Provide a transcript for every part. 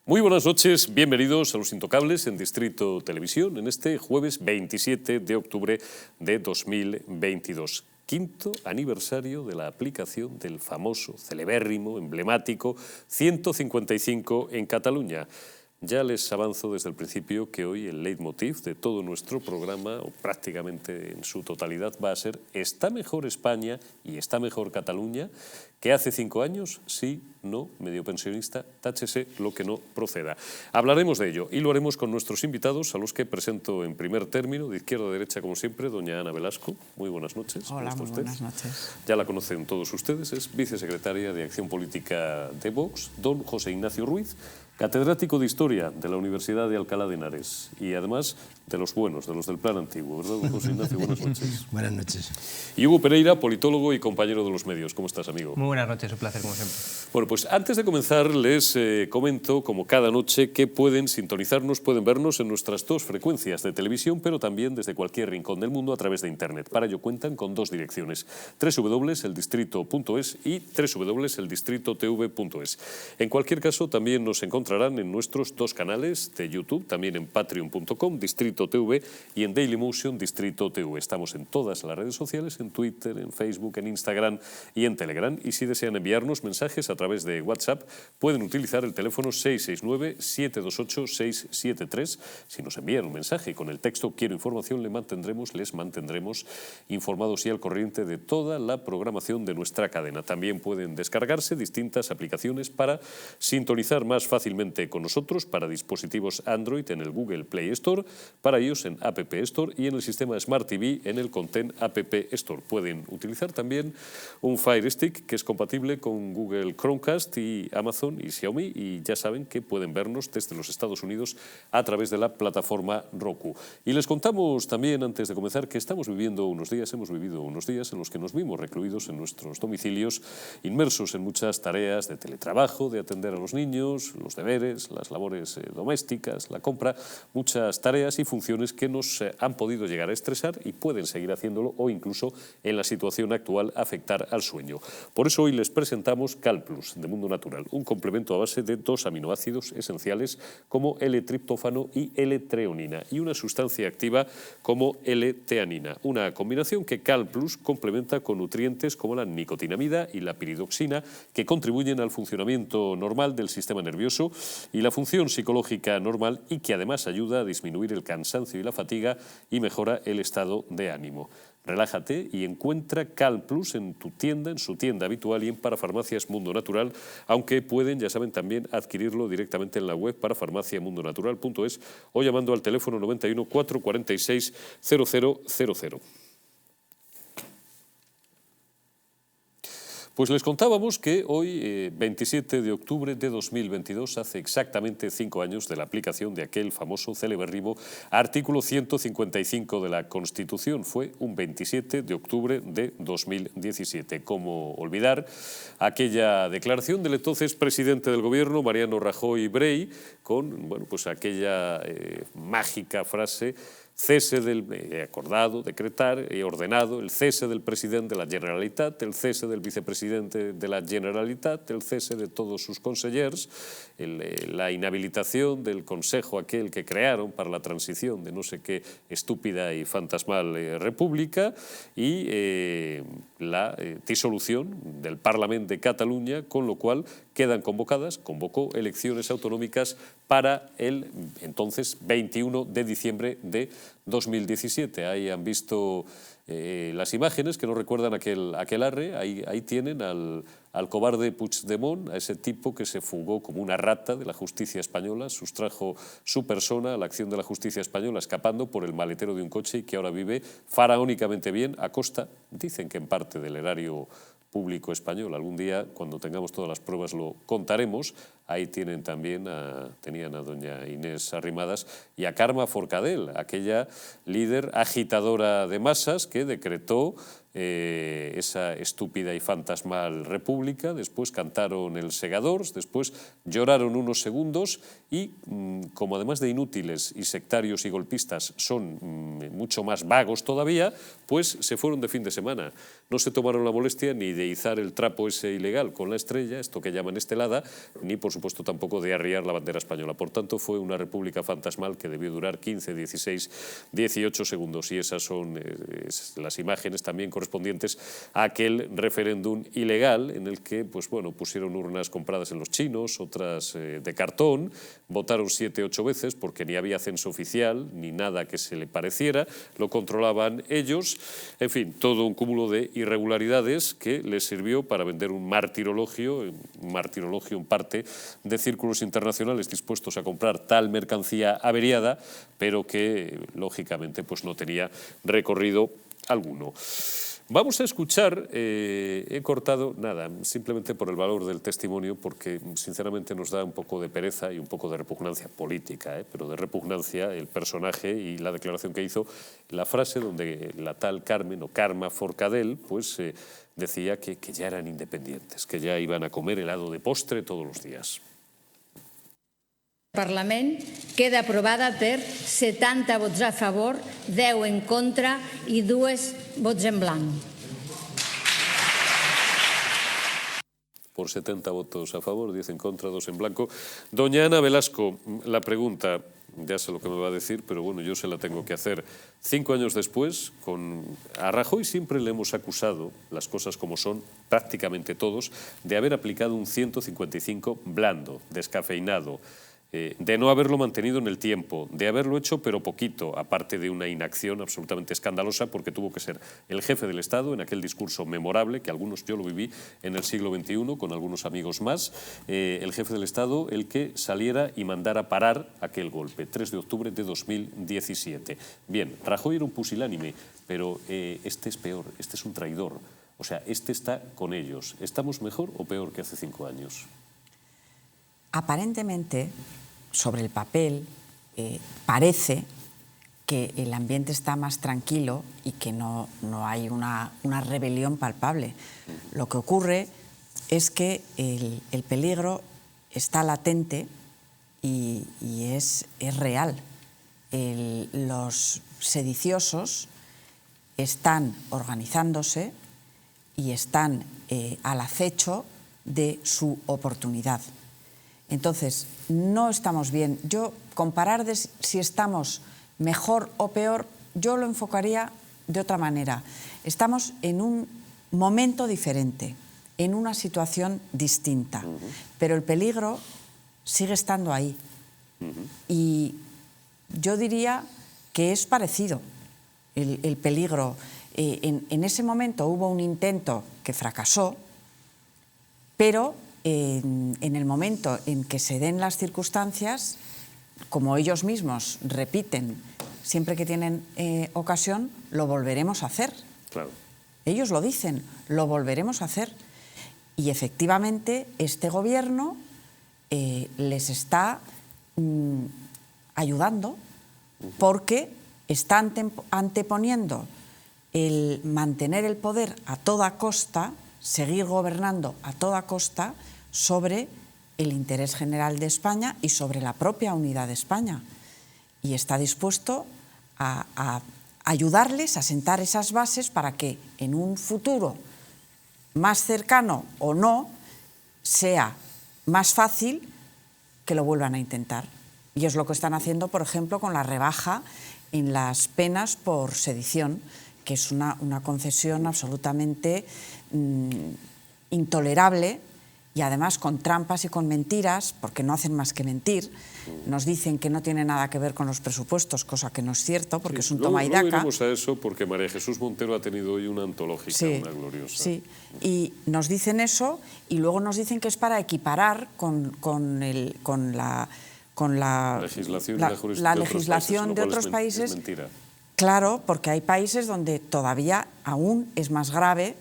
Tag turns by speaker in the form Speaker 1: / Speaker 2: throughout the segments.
Speaker 1: Muy buenas noches, bienvenidos a Los Intocables en Distrito Televisión en este jueves 27 de octubre de 2022. Quinto aniversario de la aplicación del famoso, celebérrimo, emblemático 155 en Cataluña. Ya les avanzo desde el principio que hoy el leitmotiv de todo nuestro programa, o prácticamente en su totalidad, va a ser ¿está mejor España y está mejor Cataluña que hace 5 años? Sí, no, medio pensionista, táchese lo que no proceda. Hablaremos de ello y lo haremos con nuestros invitados, a los que presento en primer término, de izquierda a derecha como siempre, doña Ana Velasco. Muy buenas noches.
Speaker 2: Hola, muy buenas noches.
Speaker 1: Ya la conocen todos ustedes, es vicesecretaria de Acción Política de Vox. Don José Ignacio Ruiz, catedrático de Historia de la Universidad de Alcalá de Henares y además de los buenos, de los del plan antiguo, ¿verdad, don José Ignacio? Buenas noches.
Speaker 3: Buenas noches.
Speaker 1: Y Hugo Pereira, politólogo y compañero de los medios. ¿Cómo estás, amigo?
Speaker 4: Muy buenas noches, un placer como siempre.
Speaker 1: Bueno, pues antes de comenzar les comento, como cada noche, que pueden sintonizarnos, pueden vernos en nuestras dos frecuencias de televisión, pero también desde cualquier rincón del mundo a través de Internet. Para ello cuentan con dos direcciones, www.eldistrito.es y www.eldistritotv.es. En cualquier caso, también nos encontrarán en nuestros dos canales de YouTube, también en patreon.com, Distrito TV, y en Dailymotion, Distrito TV. Estamos en todas las redes sociales, en Twitter, en Facebook, en Instagram y en Telegram. Y si desean enviarnos mensajes a través de WhatsApp, pueden utilizar el teléfono 669-728-673. Si nos envían un mensaje con el texto "quiero información", les mantendremos informados y al corriente de toda la programación de nuestra cadena. También pueden descargarse distintas aplicaciones para sintonizar más fácilmente con nosotros para dispositivos Android en el Google Play Store, para iOS en App Store y en el sistema Smart TV en el Content App Store. Pueden utilizar también un Fire Stick que es compatible con Google Chromecast y Amazon y Xiaomi, y ya saben que pueden vernos desde los Estados Unidos a través de la plataforma Roku. Y les contamos también, antes de comenzar, que hemos vivido unos días en los que nos vimos recluidos en nuestros domicilios, inmersos en muchas tareas de teletrabajo, de atender a los niños, los deberes, las labores domésticas, la compra, muchas tareas y funciones que nos han podido llegar a estresar y pueden seguir haciéndolo, o incluso en la situación actual afectar al sueño. Por eso hoy les presentamos CalPlus de Mundo Natural, un complemento a base de 2 aminoácidos esenciales como L-triptófano y L-treonina y una sustancia activa como L-teanina, una combinación que CalPlus complementa con nutrientes como la nicotinamida y la piridoxina, que contribuyen al funcionamiento normal del sistema nervioso y la función psicológica normal, y que además ayuda a disminuir el cansancio y la fatiga y mejora el estado de ánimo. Relájate y encuentra CalPlus en su tienda habitual y en Parafarmacias Mundo Natural, aunque pueden, ya saben, también adquirirlo directamente en la web parafarmaciamundonatural.es o llamando al teléfono 91 446 0000. Pues les contábamos que hoy, 27 de octubre de 2022, hace exactamente 5 años de la aplicación de aquel famoso celebérrimo artículo 155 de la Constitución. Fue un 27 de octubre de 2017. ¿Cómo olvidar aquella declaración del entonces presidente del gobierno, Mariano Rajoy Brey, con pues aquella mágica frase: cese acordado, decretar y ordenado el cese del presidente de la Generalitat, el cese del vicepresidente de la Generalitat, el cese de todos sus consellers, la inhabilitación del consejo aquel que crearon para la transición de no sé qué estúpida y fantasmal república, y la disolución del Parlament de Cataluña, con lo cual convocó elecciones autonómicas para el entonces 21 de diciembre de 2017. Ahí han visto las imágenes que nos recuerdan aquel arre. Ahí tienen al cobarde Puigdemont, a ese tipo que se fugó como una rata de la justicia española, sustrajo su persona a la acción de la justicia española escapando por el maletero de un coche, y que ahora vive faraónicamente bien a costa, dicen que en parte, del erario público español. Algún día, cuando tengamos todas las pruebas, lo contaremos. Ahí tenían a doña Inés Arrimadas y a Carme Forcadell, aquella líder agitadora de masas que decretó esa estúpida y fantasmal república, después cantaron el Segadors, después lloraron unos segundos y, como además de inútiles y sectarios y golpistas son mucho más vagos todavía, pues se fueron de fin de semana. No se tomaron la molestia ni de izar el trapo ese ilegal con la estrella, esto que llaman estelada, ni por supuesto tampoco de arriar la bandera española. Por tanto, fue una república fantasmal que debió durar 15, 16, 18 segundos, y esas son las imágenes también correspondientes a aquel referéndum ilegal en el que, pues bueno, pusieron urnas compradas en los chinos, otras de cartón, votaron 7, 8 veces porque ni había censo oficial ni nada que se le pareciera, lo controlaban ellos, en fin, todo un cúmulo de irregularidades que les sirvió para vender un martirologio en parte de círculos internacionales dispuestos a comprar tal mercancía averiada, pero que lógicamente pues no tenía recorrido alguno. Vamos a escuchar, he cortado nada, simplemente por el valor del testimonio, porque sinceramente nos da un poco de pereza y un poco de repugnancia política, pero de repugnancia el personaje y la declaración que hizo, la frase donde la tal Carmen o Carme Forcadell pues decía que ya eran independientes, que ya iban a comer helado de postre todos los días.
Speaker 2: El Parlament queda aprovada per 70 vots a favor, 10 en contra i 2 vots en blanc.
Speaker 1: Por 70 votos a favor, 10 en contra, 2 en blanco. Doña Ana Velasco, la pregunta, ya sé lo que me va a decir, pero bueno, yo se la tengo que hacer. 5 años después, a Rajoy siempre le hemos acusado, las cosas como son, prácticamente todos, de haber aplicado un 155 blando, descafeinado, de no haberlo mantenido en el tiempo, de haberlo hecho pero poquito, aparte de una inacción absolutamente escandalosa, porque tuvo que ser el jefe del Estado en aquel discurso memorable, que algunos yo lo viví en el siglo XXI con algunos amigos más, el jefe del Estado el que saliera y mandara parar aquel golpe, 3 de octubre de 2017. Bien, Rajoy era un pusilánime, pero este es peor, este es un traidor, o sea, este está con ellos. ¿Estamos mejor o peor que hace 5 años?
Speaker 3: Aparentemente, sobre el papel, parece que el ambiente está más tranquilo y que no hay una rebelión palpable. Lo que ocurre es que el peligro está latente y es real. Los sediciosos están organizándose y están al acecho de su oportunidad. Entonces, no estamos bien. Yo, comparar si estamos mejor o peor, yo lo enfocaría de otra manera. Estamos en un momento diferente, en una situación distinta, pero el peligro sigue estando ahí. Y yo diría que es parecido el peligro. En ese momento hubo un intento que fracasó, pero en el momento en que se den las circunstancias, como ellos mismos repiten siempre que tienen ocasión, lo volveremos a hacer.
Speaker 1: Claro.
Speaker 3: Ellos lo dicen, lo volveremos a hacer. Y efectivamente este gobierno les está ayudando porque está anteponiendo el mantener el poder a toda costa, seguir gobernando a toda costa, sobre el interés general de España y sobre la propia unidad de España. Y está dispuesto a ayudarles a sentar esas bases para que en un futuro más cercano o no sea más fácil que lo vuelvan a intentar. Y es lo que están haciendo, por ejemplo, con la rebaja en las penas por sedición, que es una concesión absolutamente intolerable y además con trampas y con mentiras, porque no hacen más que mentir. Nos dicen que no tiene nada que ver con los presupuestos, cosa que no es cierto, porque es un toma y daca.
Speaker 1: Luego iremos a eso, porque María Jesús Montero ha tenido hoy una antológica, una gloriosa.
Speaker 3: Sí, y nos dicen eso, y luego nos dicen que es para equiparar con la legislación de otros países.
Speaker 1: Es mentira.
Speaker 3: Claro, porque hay países donde todavía aún es más grave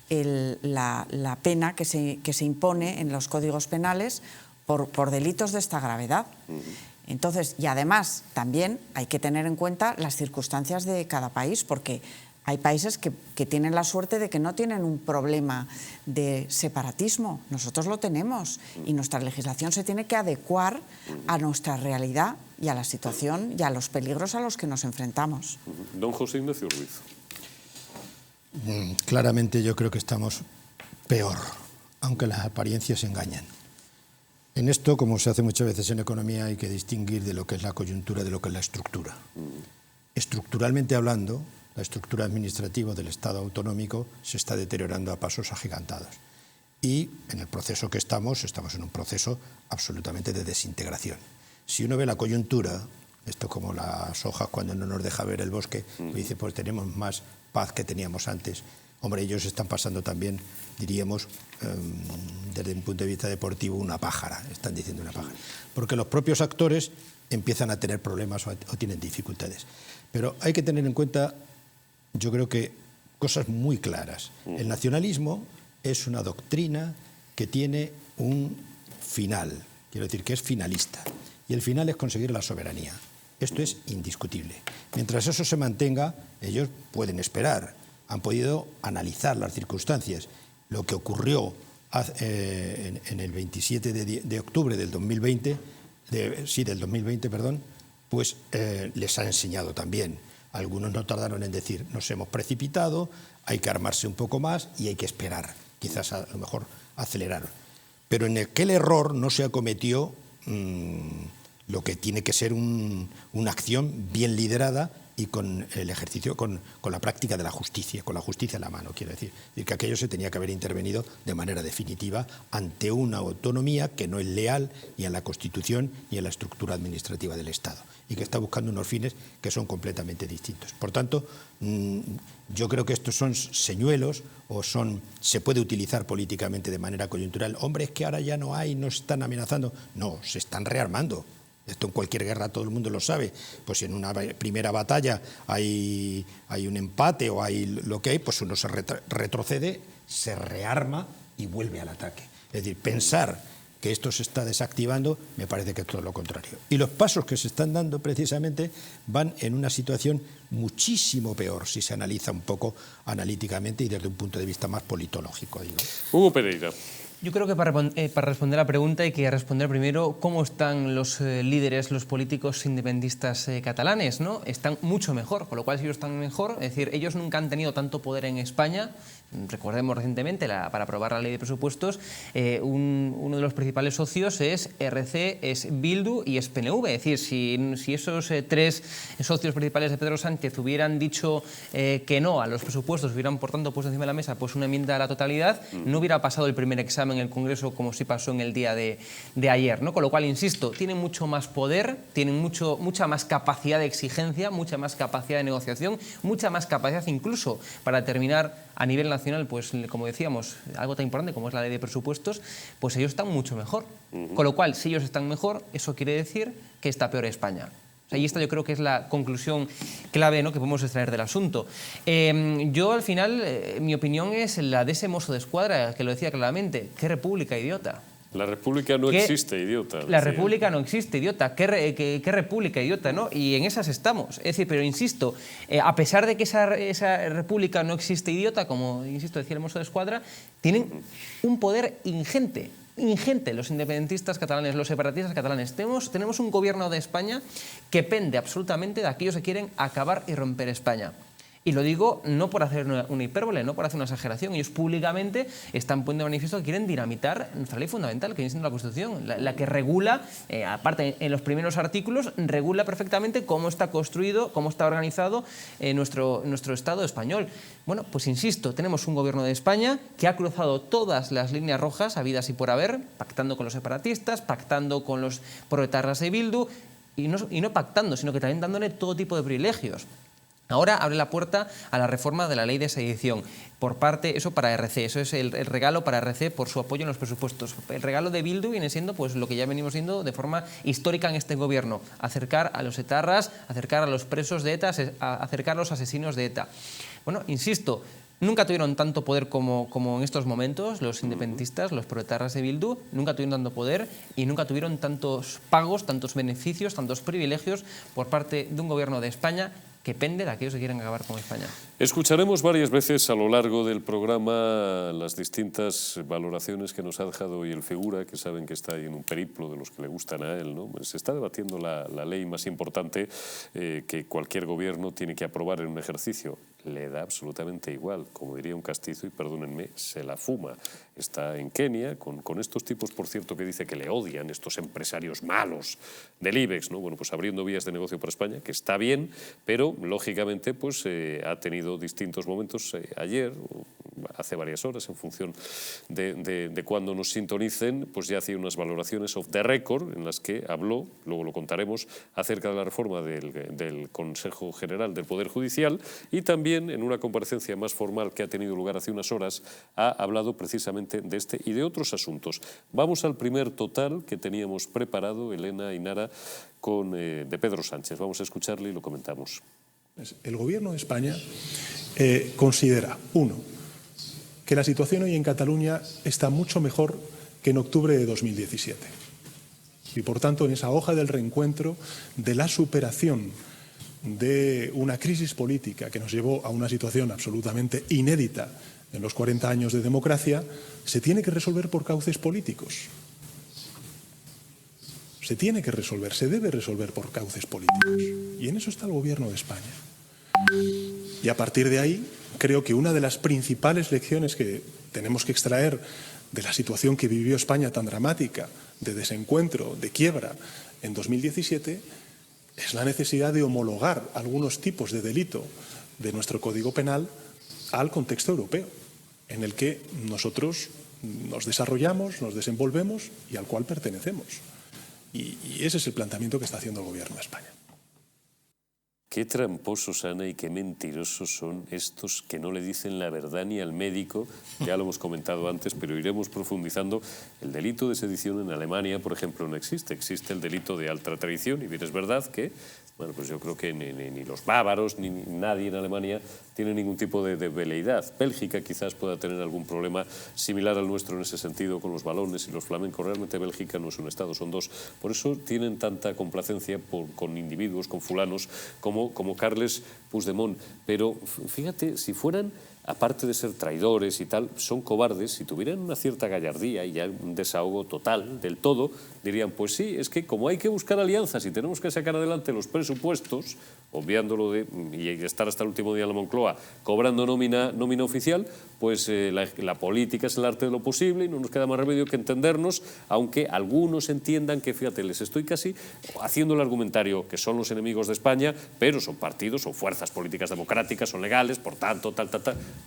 Speaker 3: la pena que se impone en los códigos penales por delitos de esta gravedad. Entonces, y además también hay que tener en cuenta las circunstancias de cada país, porque Hay países que tienen la suerte de que no tienen un problema de separatismo. Nosotros lo tenemos y nuestra legislación se tiene que adecuar a nuestra realidad y a la situación y a los peligros a los que nos enfrentamos.
Speaker 1: Don José Ignacio Ruiz.
Speaker 4: Claramente yo creo que estamos peor, aunque las apariencias engañan. En esto, como se hace muchas veces en economía, hay que distinguir de lo que es la coyuntura de lo que es la estructura. Estructuralmente hablando, la estructura administrativa del Estado autonómico se está deteriorando a pasos agigantados. Y en el proceso que estamos en un proceso absolutamente de desintegración. Si uno ve la coyuntura, esto como las hojas cuando no nos deja ver el bosque, dice, pues tenemos más paz que teníamos antes. Hombre, ellos están pasando también, diríamos, desde un punto de vista deportivo, una pájara, están diciendo una pájara. Porque los propios actores empiezan a tener problemas o tienen dificultades. Pero hay que tener en cuenta, yo creo que cosas muy claras. El nacionalismo es una doctrina que tiene un final, quiero decir que es finalista, y el final es conseguir la soberanía. Esto es indiscutible. Mientras eso se mantenga, ellos pueden esperar, han podido analizar las circunstancias. Lo que ocurrió en el 27 de octubre del 2020, pues les ha enseñado también. Algunos no tardaron en decir, nos hemos precipitado, hay que armarse un poco más y hay que esperar, quizás a lo mejor acelerar. Pero en aquel error no se acometió lo que tiene que ser una acción bien liderada y con el ejercicio, con la práctica de la justicia, con la justicia en la mano, quiero decir. Y que aquello se tenía que haber intervenido de manera definitiva ante una autonomía que no es leal ni a la Constitución ni a la estructura administrativa del Estado y que está buscando unos fines que son completamente distintos. Por tanto, yo creo que estos son señuelos o se puede utilizar políticamente de manera coyuntural. Hombre, es que ahora ya no hay, nos están amenazando. No, se están rearmando. Esto en cualquier guerra todo el mundo lo sabe. Pues si en una primera batalla hay un empate o hay lo que hay, pues uno se retrocede, se rearma y vuelve al ataque. Es decir, pensar que esto se está desactivando me parece que es todo lo contrario. Y los pasos que se están dando precisamente van en una situación muchísimo peor si se analiza un poco analíticamente y desde un punto de vista más politológico, digo.
Speaker 1: Hugo Pereira.
Speaker 5: Yo creo que para responder a la pregunta hay que responder primero cómo están los líderes, los políticos independistas catalanes, ¿no? Están mucho mejor, con lo cual si ellos están mejor, es decir, ellos nunca han tenido tanto poder en España. Recordemos recientemente, para aprobar la ley de presupuestos, uno de los principales socios es RC, es Bildu y es PNV. Es decir, si esos tres socios principales de Pedro Sánchez hubieran dicho que no a los presupuestos, hubieran por tanto puesto encima de la mesa pues una enmienda a la totalidad, no hubiera pasado el primer examen en el Congreso como sí pasó en el día de ayer, ¿no? Con lo cual, insisto, tienen mucho más poder, tienen mucha más capacidad de exigencia, mucha más capacidad de negociación, mucha más capacidad incluso para terminar a nivel nacional, pues como decíamos, algo tan importante como es la ley de presupuestos, pues ellos están mucho mejor. Con lo cual, si ellos están mejor, eso quiere decir que está peor España. O sea, y esta yo creo que es la conclusión clave, ¿no?, que podemos extraer del asunto. Yo al final, mi opinión es la de ese mozo de escuadra, que lo decía claramente, qué república idiota.
Speaker 1: La república no existe, idiota.
Speaker 5: La república no existe, idiota. ¿Qué república, idiota, no? Y en esas estamos. Es decir, pero insisto, a pesar de que esa república no existe, idiota, como, insisto, decía el mozo de escuadra, tienen un poder ingente los independentistas catalanes, los separatistas catalanes. Tenemos un gobierno de España que pende absolutamente de aquellos que quieren acabar y romper España. Y lo digo no por hacer una hipérbole, no por hacer una exageración. Ellos públicamente están poniendo de manifiesto que quieren dinamitar nuestra ley fundamental, que viene siendo la Constitución, la que regula, aparte en los primeros artículos, regula perfectamente cómo está construido, cómo está organizado nuestro Estado español. Bueno, pues insisto, tenemos un gobierno de España que ha cruzado todas las líneas rojas habidas y por haber, pactando con los separatistas, pactando con los proetarras de Bildu, y no pactando, sino que también dándole todo tipo de privilegios. Ahora abre la puerta a la reforma de la ley de sedición, eso para RC, eso es el regalo para RC por su apoyo en los presupuestos. El regalo de Bildu viene siendo pues lo que ya venimos viendo de forma histórica en este gobierno, acercar a los etarras, acercar a los presos de ETA, acercar a los asesinos de ETA. Bueno, insisto, nunca tuvieron tanto poder como en estos momentos los independentistas, los proetarras de Bildu, nunca tuvieron tanto poder y nunca tuvieron tantos pagos, tantos beneficios, tantos privilegios por parte de un gobierno de España que pende de aquellos que quieren acabar con España.
Speaker 1: Escucharemos varias veces a lo largo del programa las distintas valoraciones que nos ha dejado hoy el figura, que saben que está ahí en un periplo de los que le gustan a él, ¿no? Se está debatiendo la ley más importante que cualquier gobierno tiene que aprobar en un ejercicio. Le da absolutamente igual, como diría un castizo, y perdónenme, se la fuma. Está en Kenia, con estos tipos, por cierto, que dice que le odian, estos empresarios malos del IBEX, ¿no? Bueno, pues abriendo vías de negocio para España, que está bien, pero lógicamente pues ha tenido distintos momentos ayer, hace varias horas, en función de cuándo nos sintonicen, pues ya hacía unas valoraciones off the record en las que habló, luego lo contaremos, acerca de la reforma del Consejo General del Poder Judicial, y también en una comparecencia más formal que ha tenido lugar hace unas horas ha hablado precisamente de este y de otros asuntos. Vamos al primer total que teníamos preparado, Elena y Nara, de Pedro Sánchez. Vamos a escucharle y lo comentamos.
Speaker 6: El Gobierno de España considera, uno, que la situación hoy en Cataluña está mucho mejor que en octubre de 2017. Y, por tanto, en esa hoja del reencuentro de la superación de una crisis política que nos llevó a una situación absolutamente inédita en los 40 años de democracia, se tiene que resolver por cauces políticos. Se tiene que resolver, se debe resolver por cauces políticos. Y en eso está el Gobierno de España. Y a partir de ahí, creo que una de las principales lecciones que tenemos que extraer de la situación que vivió España tan dramática, de desencuentro, de quiebra, en 2017, es la necesidad de homologar algunos tipos de delito de nuestro Código Penal al contexto europeo, en el que nosotros nos desarrollamos, nos desenvolvemos y al cual pertenecemos. Y ese es el planteamiento que está haciendo el Gobierno de España.
Speaker 1: Qué tramposos, Ana, y qué mentirosos son estos que no le dicen la verdad ni al médico. Ya lo hemos comentado antes, pero iremos profundizando. El delito de sedición en Alemania, por ejemplo, no existe. Existe el delito de alta traición, y bien es verdad que, bueno, pues yo creo que ni los bávaros ni nadie en Alemania tiene ningún tipo de veleidad. Bélgica quizás pueda tener algún problema similar al nuestro en ese sentido con los balones y los flamencos. Realmente Bélgica no es un estado, son dos. Por eso tienen tanta complacencia con individuos, con fulanos, como Carles Puigdemont. Pero fíjate, si fueran, aparte de ser traidores y tal, son cobardes, si tuvieran una cierta gallardía y ya un desahogo total, del todo, dirían, pues sí, es que como hay que buscar alianzas y tenemos que sacar adelante los presupuestos, obviándolo y estar hasta el último día en la Moncloa cobrando nómina oficial, pues la política es el arte de lo posible y no nos queda más remedio que entendernos, aunque algunos entiendan que, fíjate, les estoy casi haciendo el argumentario que son los enemigos de España, pero son partidos, son fuerzas políticas democráticas, son legales, por tanto, tal.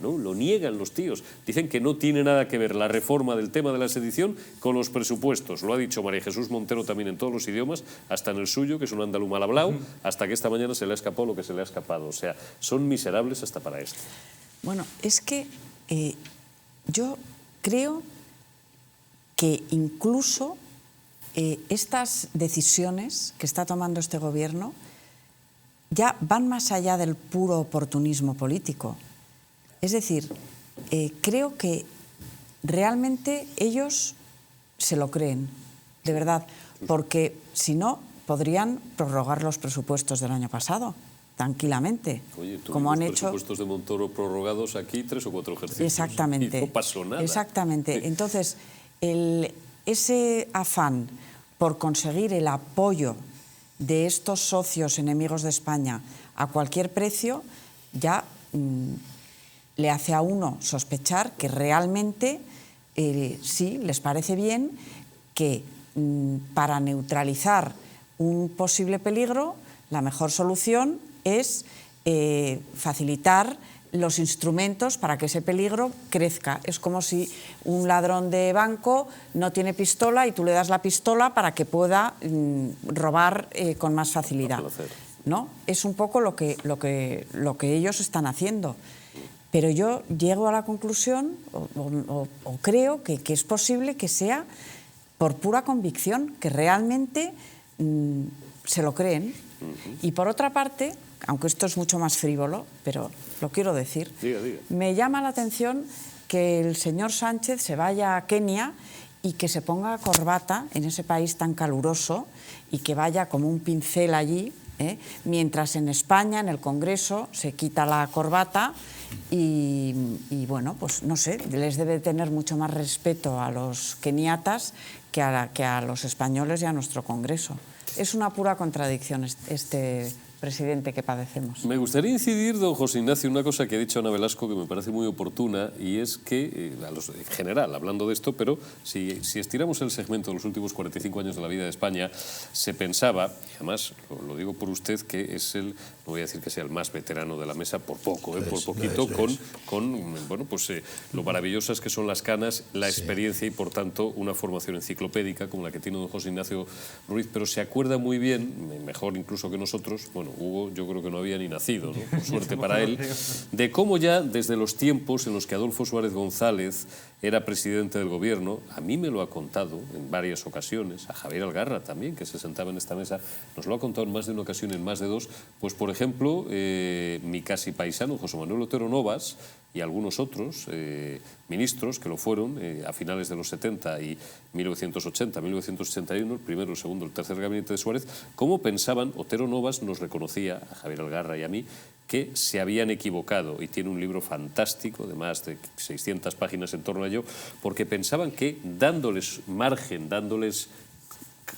Speaker 1: No, lo niegan los tíos. Dicen que no tiene nada que ver la reforma del tema de la sedición con los presupuestos. Lo ha dicho María Jesús Montero también en todos los idiomas, hasta en el suyo, que es un andaluz mal hablado, hasta que esta mañana se le ha escapado lo que se le ha escapado. O sea, son miserables hasta para esto.
Speaker 3: Bueno, es que yo creo que incluso estas decisiones que está tomando este gobierno ya van más allá del puro oportunismo político. Es decir, creo que realmente ellos se lo creen, de verdad, porque si no, podrían prorrogar los presupuestos del año pasado, tranquilamente.
Speaker 1: Oye,
Speaker 3: como han hecho
Speaker 1: presupuestos de Montoro prorrogados aquí 3 o 4 ejercicios.
Speaker 3: Exactamente.
Speaker 1: Y no pasó nada.
Speaker 3: Exactamente.
Speaker 1: Sí.
Speaker 3: Entonces, ese afán por conseguir el apoyo de estos socios enemigos de España a cualquier precio ya le hace a uno sospechar que realmente sí les parece bien que para neutralizar un posible peligro la mejor solución es facilitar los instrumentos para que ese peligro crezca. Es como si un ladrón de banco no tiene pistola y tú le das la pistola para que pueda robar con más facilidad, ¿no? Es un poco lo que ellos están haciendo. Pero yo llego a la conclusión, o creo que es posible que sea por pura convicción, que realmente se lo creen. Y por otra parte, aunque esto es mucho más frívolo, pero lo quiero decir,
Speaker 1: diga.
Speaker 3: Me llama la atención que el señor Sánchez se vaya a Kenia y que se ponga corbata en ese país tan caluroso y que vaya como un pincel allí, Mientras en España, en el Congreso, se quita la corbata y bueno, pues no sé, les debe tener mucho más respeto a los keniatas que a los españoles y a nuestro Congreso. Es una pura contradicción este presidente que padecemos.
Speaker 1: Me gustaría incidir, don José Ignacio, en una cosa que ha dicho Ana Velasco que me parece muy oportuna, y es que, en general, hablando de esto, pero si estiramos el segmento de los últimos 45 años de la vida de España, se pensaba, y además lo digo por usted, que es no voy a decir que sea el más veterano de la mesa, por poco, por poquito, con bueno, pues lo maravillosas que son las canas, la experiencia y, por tanto, una formación enciclopédica como la que tiene don José Ignacio Ruiz, pero se acuerda muy bien, mejor incluso que nosotros, bueno, Hugo yo creo que no había ni nacido, ¿no? Por suerte para él, de cómo ya desde los tiempos en los que Adolfo Suárez González era presidente del gobierno, a mí me lo ha contado en varias ocasiones, a Javier Algarra también, que se sentaba en esta mesa, nos lo ha contado en más de una ocasión, en más de dos, pues por ejemplo, mi casi paisano José Manuel Otero Novas y algunos otros ministros que lo fueron a finales de los 70 y 1980, 1981, el primero, el segundo, el tercer gabinete de Suárez, cómo pensaban, Otero Novas nos reconocía, a Javier Algarra y a mí, que se habían equivocado, y tiene un libro fantástico de más de 600 páginas en torno a ello, porque pensaban que dándoles margen, dándoles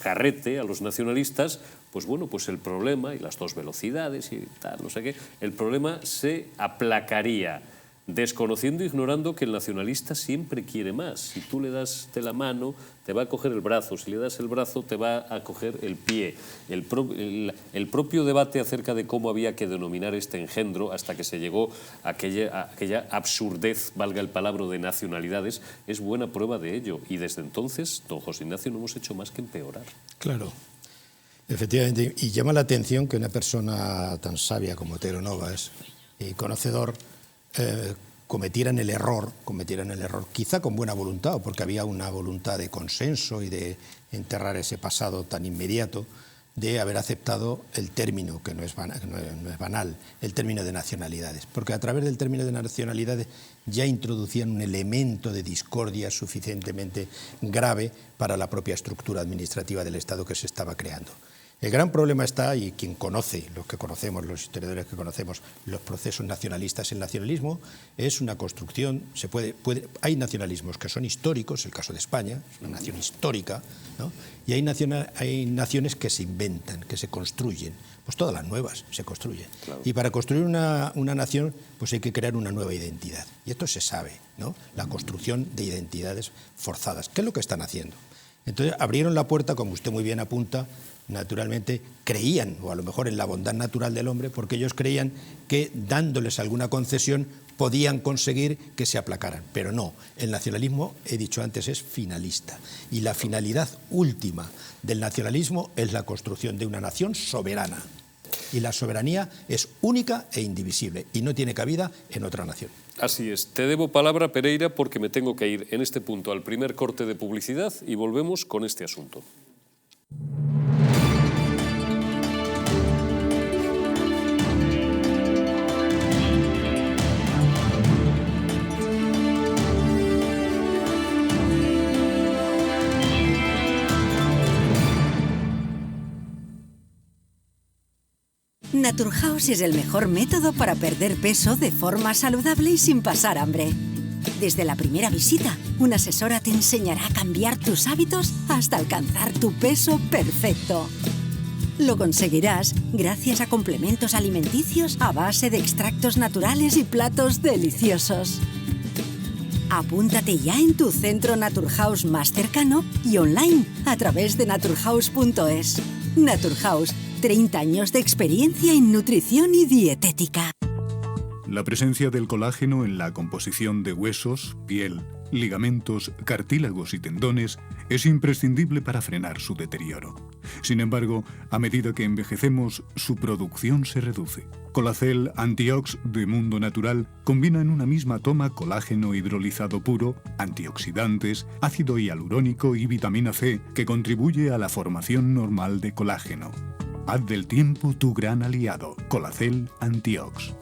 Speaker 1: carrete a los nacionalistas, pues bueno, pues el problema, y las dos velocidades y tal, no sé qué, el problema se aplacaría, desconociendo e ignorando que el nacionalista siempre quiere más. Si tú le das de la mano, te va a coger el brazo. Si le das el brazo, te va a coger el pie. El propio debate acerca de cómo había que denominar este engendro, hasta que se llegó a aquella absurdez, valga el palabra, de nacionalidades, es buena prueba de ello. Y desde entonces, don José Ignacio, no hemos hecho más que empeorar.
Speaker 4: Claro. Efectivamente. Y llama la atención que una persona tan sabia como Otero Novas y conocedor cometieran el error, quizá con buena voluntad, porque había una voluntad de consenso y de enterrar ese pasado tan inmediato, de haber aceptado el término, que no es banal, el término de nacionalidades, porque a través del término de nacionalidades ya introducían un elemento de discordia suficientemente grave para la propia estructura administrativa del Estado que se estaba creando. El gran problema está, y quien conoce, los que conocemos, los historiadores que conocemos, los procesos nacionalistas, el nacionalismo es una construcción, hay nacionalismos que son históricos, el caso de España, es una nación histórica, ¿no? Y hay naciones que se inventan, que se construyen, pues todas las nuevas se construyen. Claro. Y para construir una nación, pues hay que crear una nueva identidad. Y esto se sabe, ¿no? La construcción de identidades forzadas. ¿Qué es lo que están haciendo? Entonces abrieron la puerta, como usted muy bien apunta, naturalmente creían, o a lo mejor en la bondad natural del hombre, porque ellos creían que dándoles alguna concesión podían conseguir que se aplacaran. Pero no, el nacionalismo, he dicho antes, es finalista. Y la finalidad última del nacionalismo es la construcción de una nación soberana. Y la soberanía es única e indivisible y no tiene cabida en otra nación.
Speaker 1: Así es. Te debo palabra, Pereira, porque me tengo que ir en este punto al primer corte de publicidad y volvemos con este asunto.
Speaker 7: Naturhaus es el mejor método para perder peso de forma saludable y sin pasar hambre. Desde la primera visita, una asesora te enseñará a cambiar tus hábitos hasta alcanzar tu peso perfecto. Lo conseguirás gracias a complementos alimenticios a base de extractos naturales y platos deliciosos. Apúntate ya en tu centro Naturhaus más cercano y online a través de naturhaus.es. Naturhaus, 30 años de experiencia en nutrición y dietética.
Speaker 8: La presencia del colágeno en la composición de huesos, piel, ligamentos, cartílagos y tendones es imprescindible para frenar su deterioro. Sin embargo, a medida que envejecemos, su producción se reduce. Colacel Antiox de Mundo Natural combina en una misma toma colágeno hidrolizado puro, antioxidantes, ácido hialurónico y vitamina C, que contribuye a la formación normal de colágeno. Haz del tiempo tu gran aliado. Colacel Antiox.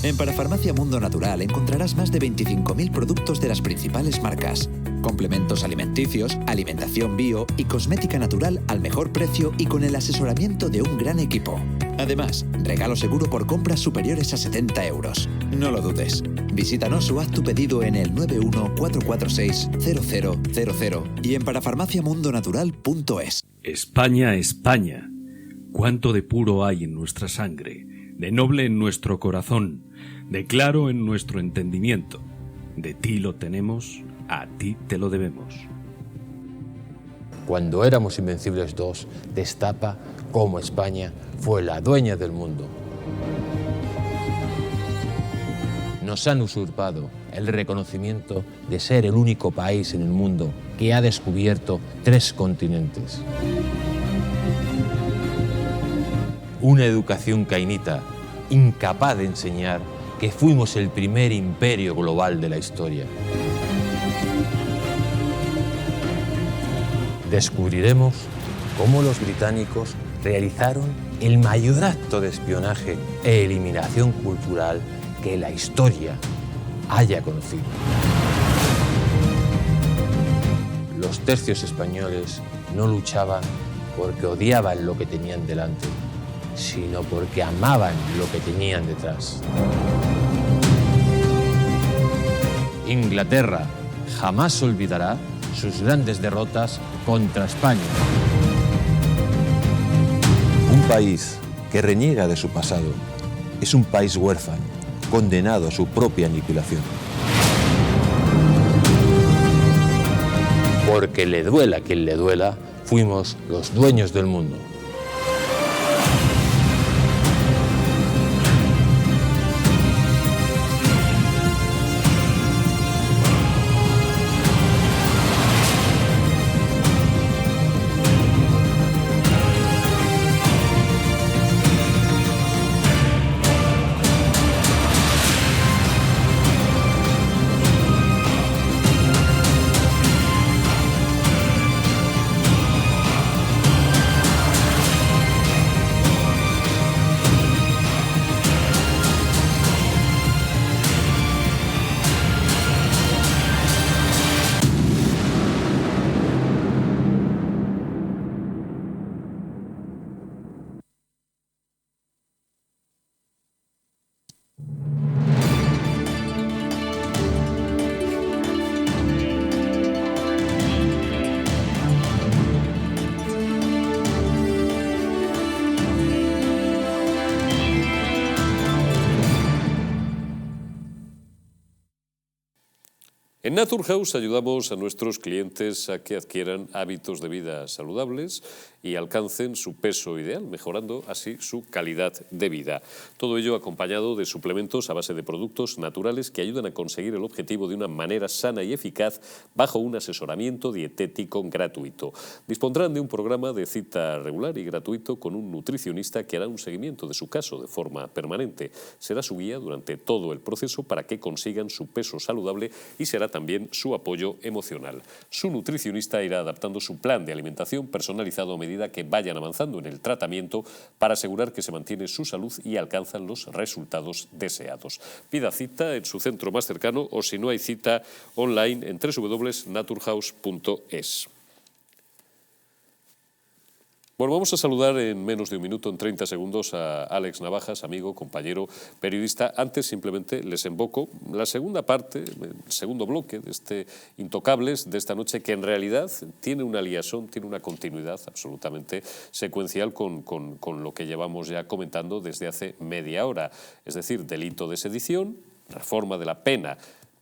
Speaker 9: En Parafarmacia Mundo Natural encontrarás más de 25.000 productos de las principales marcas. complementos alimenticios, alimentación bio y cosmética natural al mejor precio y con el asesoramiento de un gran equipo. Además, regalo seguro por compras superiores a 70 euros. No lo dudes. Visítanos o haz tu pedido en el 914460000 y en parafarmaciamundonatural.es.
Speaker 10: España, España. Cuánto de puro hay en nuestra sangre, de noble en nuestro corazón, de claro en nuestro entendimiento. De ti lo tenemos, a ti te lo debemos.
Speaker 11: Cuando éramos Invencibles 2, destapa cómo España fue la dueña del mundo. Nos han usurpado el reconocimiento de ser el único país en el mundo que ha descubierto 3 continentes. Una educación cainita, incapaz de enseñar que fuimos el primer imperio global de la historia. Descubriremos cómo los británicos realizaron el mayor acto de espionaje e eliminación cultural que la historia haya conocido. Los tercios españoles no luchaban porque odiaban lo que tenían delante, sino porque amaban lo que tenían detrás. Inglaterra jamás olvidará sus grandes derrotas contra España.
Speaker 12: Un país que reniega de su pasado es un país huérfano, condenado a su propia aniquilación.
Speaker 11: Porque le duela a quien le duela, fuimos los dueños del mundo.
Speaker 1: En Naturhaus ayudamos a nuestros clientes a que adquieran hábitos de vida saludables y alcancen su peso ideal, mejorando así su calidad de vida. Todo ello acompañado de suplementos a base de productos naturales que ayudan a conseguir el objetivo de una manera sana y eficaz bajo un asesoramiento dietético gratuito. Dispondrán de un programa de cita regular y gratuito con un nutricionista que hará un seguimiento de su caso de forma permanente. Será su guía durante todo el proceso para que consigan su peso saludable y será también su apoyo emocional. Su nutricionista irá adaptando su plan de alimentación personalizado a medida que vayan avanzando en el tratamiento para asegurar que se mantiene su salud y alcanzan los resultados deseados. Pida cita en su centro más cercano o si no hay cita online en www.naturhaus.es. Bueno, vamos a saludar en menos de un minuto, en 30 segundos, a Àlex Navajas, amigo, compañero, periodista. Antes simplemente les invoco la segunda parte, el segundo bloque de este Intocables de esta noche, que en realidad tiene una liaison, tiene una continuidad absolutamente secuencial con lo que llevamos ya comentando desde hace media hora. Es decir, delito de sedición, reforma de la pena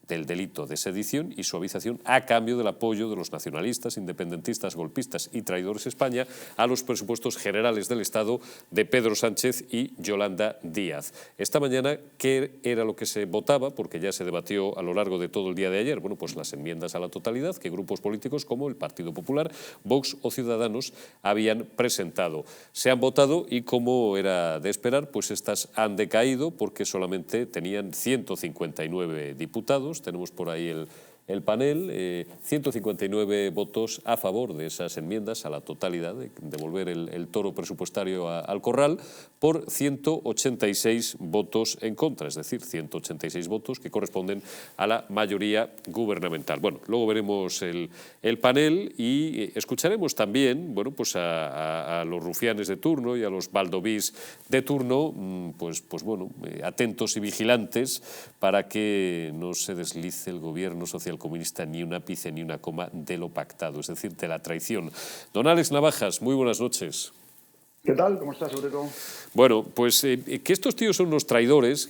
Speaker 1: del delito de sedición y suavización a cambio del apoyo de los nacionalistas, independentistas, golpistas y traidores a España a los presupuestos generales del Estado de Pedro Sánchez y Yolanda Díaz. Esta mañana, ¿qué era lo que se votaba? Porque ya se debatió a lo largo de todo el día de ayer. Bueno, pues las enmiendas a la totalidad que grupos políticos como el Partido Popular, Vox o Ciudadanos habían presentado. Se han votado y, como era de esperar, pues estas han decaído porque solamente tenían 159 diputados. Tenemos por ahí el panel, 159 votos a favor de esas enmiendas a la totalidad, de devolver el toro presupuestario al corral, por 186 votos en contra, es decir, 186 votos que corresponden a la mayoría gubernamental. Bueno, luego veremos el panel y escucharemos también, bueno, pues a los rufianes de turno y a los baldovís de turno, pues bueno, atentos y vigilantes para que no se deslice el gobierno socialcomunista ni un ápice ni una coma de lo pactado, es decir, de la traición. Don Alex Navajas, muy buenas noches.
Speaker 13: ¿Qué tal? ¿Cómo estás, Sobrero?
Speaker 1: Bueno, pues que estos tíos son unos traidores.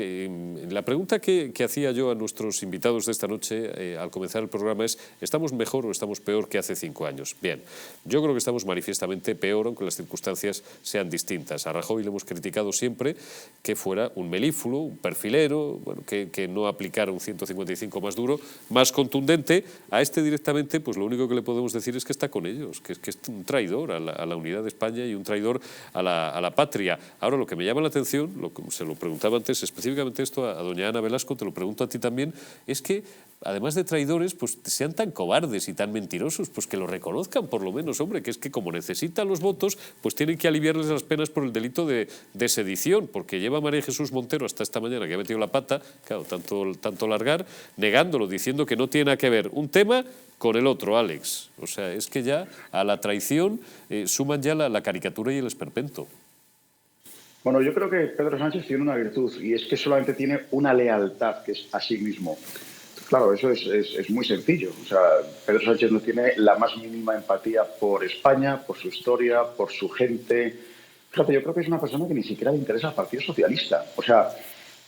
Speaker 1: La pregunta que hacía yo a nuestros invitados de esta noche al comenzar el programa es: ¿estamos mejor o estamos peor que hace 5 años? Bien, yo creo que estamos manifiestamente peor, aunque las circunstancias sean distintas. A Rajoy le hemos criticado siempre que fuera un melífluo, un perfilero, bueno, que no aplicara un 155 más duro, más contundente. A este directamente, pues lo único que le podemos decir es que está con ellos, que es un traidor a la unidad de España y un traidor a la patria. Ahora, lo que me llama la atención, se lo preguntaba antes específicamente esto a doña Ana Velasco, te lo pregunto a ti también, es que además de traidores, pues sean tan cobardes y tan mentirosos, pues que lo reconozcan por lo menos, hombre, que es que como necesitan los votos, pues tienen que aliviarles las penas por el delito de sedición, porque lleva María Jesús Montero hasta esta mañana que ha metido la pata, claro, tanto largar, negándolo, diciendo que no tiene nada que ver un tema con el otro, Alex. O sea, es que ya a la traición suman ya la caricatura y el esperpento.
Speaker 13: Bueno, yo creo que Pedro Sánchez tiene una virtud, y es que solamente tiene una lealtad, que es a sí mismo. Claro, eso es muy sencillo. O sea, Pedro Sánchez no tiene la más mínima empatía por España, por su historia, por su gente. Fíjate, yo creo que es una persona que ni siquiera le interesa al Partido Socialista. O sea,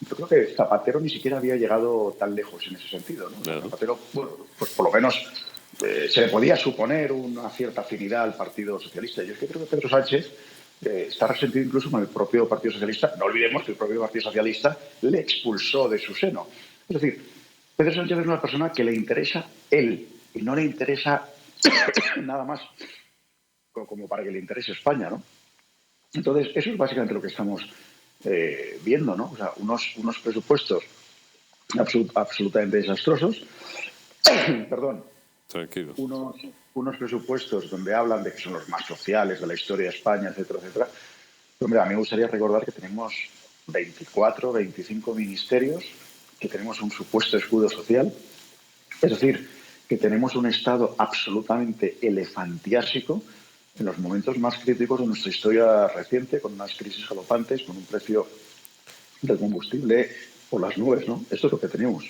Speaker 13: yo creo que Zapatero ni siquiera había llegado tan lejos en ese sentido, ¿no? Claro. Zapatero, bueno, pues por lo menos se le podía suponer una cierta afinidad al Partido Socialista. Yo es que creo que Pedro Sánchez está resentido incluso con el propio Partido Socialista. No olvidemos que el propio Partido Socialista le expulsó de su seno. Es decir, Pedro Sánchez es una persona que le interesa él y no le interesa nada más como para que le interese España, ¿no? Entonces, eso es básicamente lo que estamos viendo, ¿no? O sea, unos presupuestos absolutamente desastrosos. Perdón.
Speaker 1: Tranquilo.
Speaker 13: Unos presupuestos donde hablan de que son los más sociales de la historia de España, etcétera, etcétera. Pero, hombre, a mí me gustaría recordar que tenemos 24, 25 ministerios, que tenemos un supuesto escudo social, es decir, que tenemos un Estado absolutamente elefantiásico en los momentos más críticos de nuestra historia reciente, con unas crisis galopantes, con un precio del combustible por las nubes, ¿no? Esto es lo que tenemos.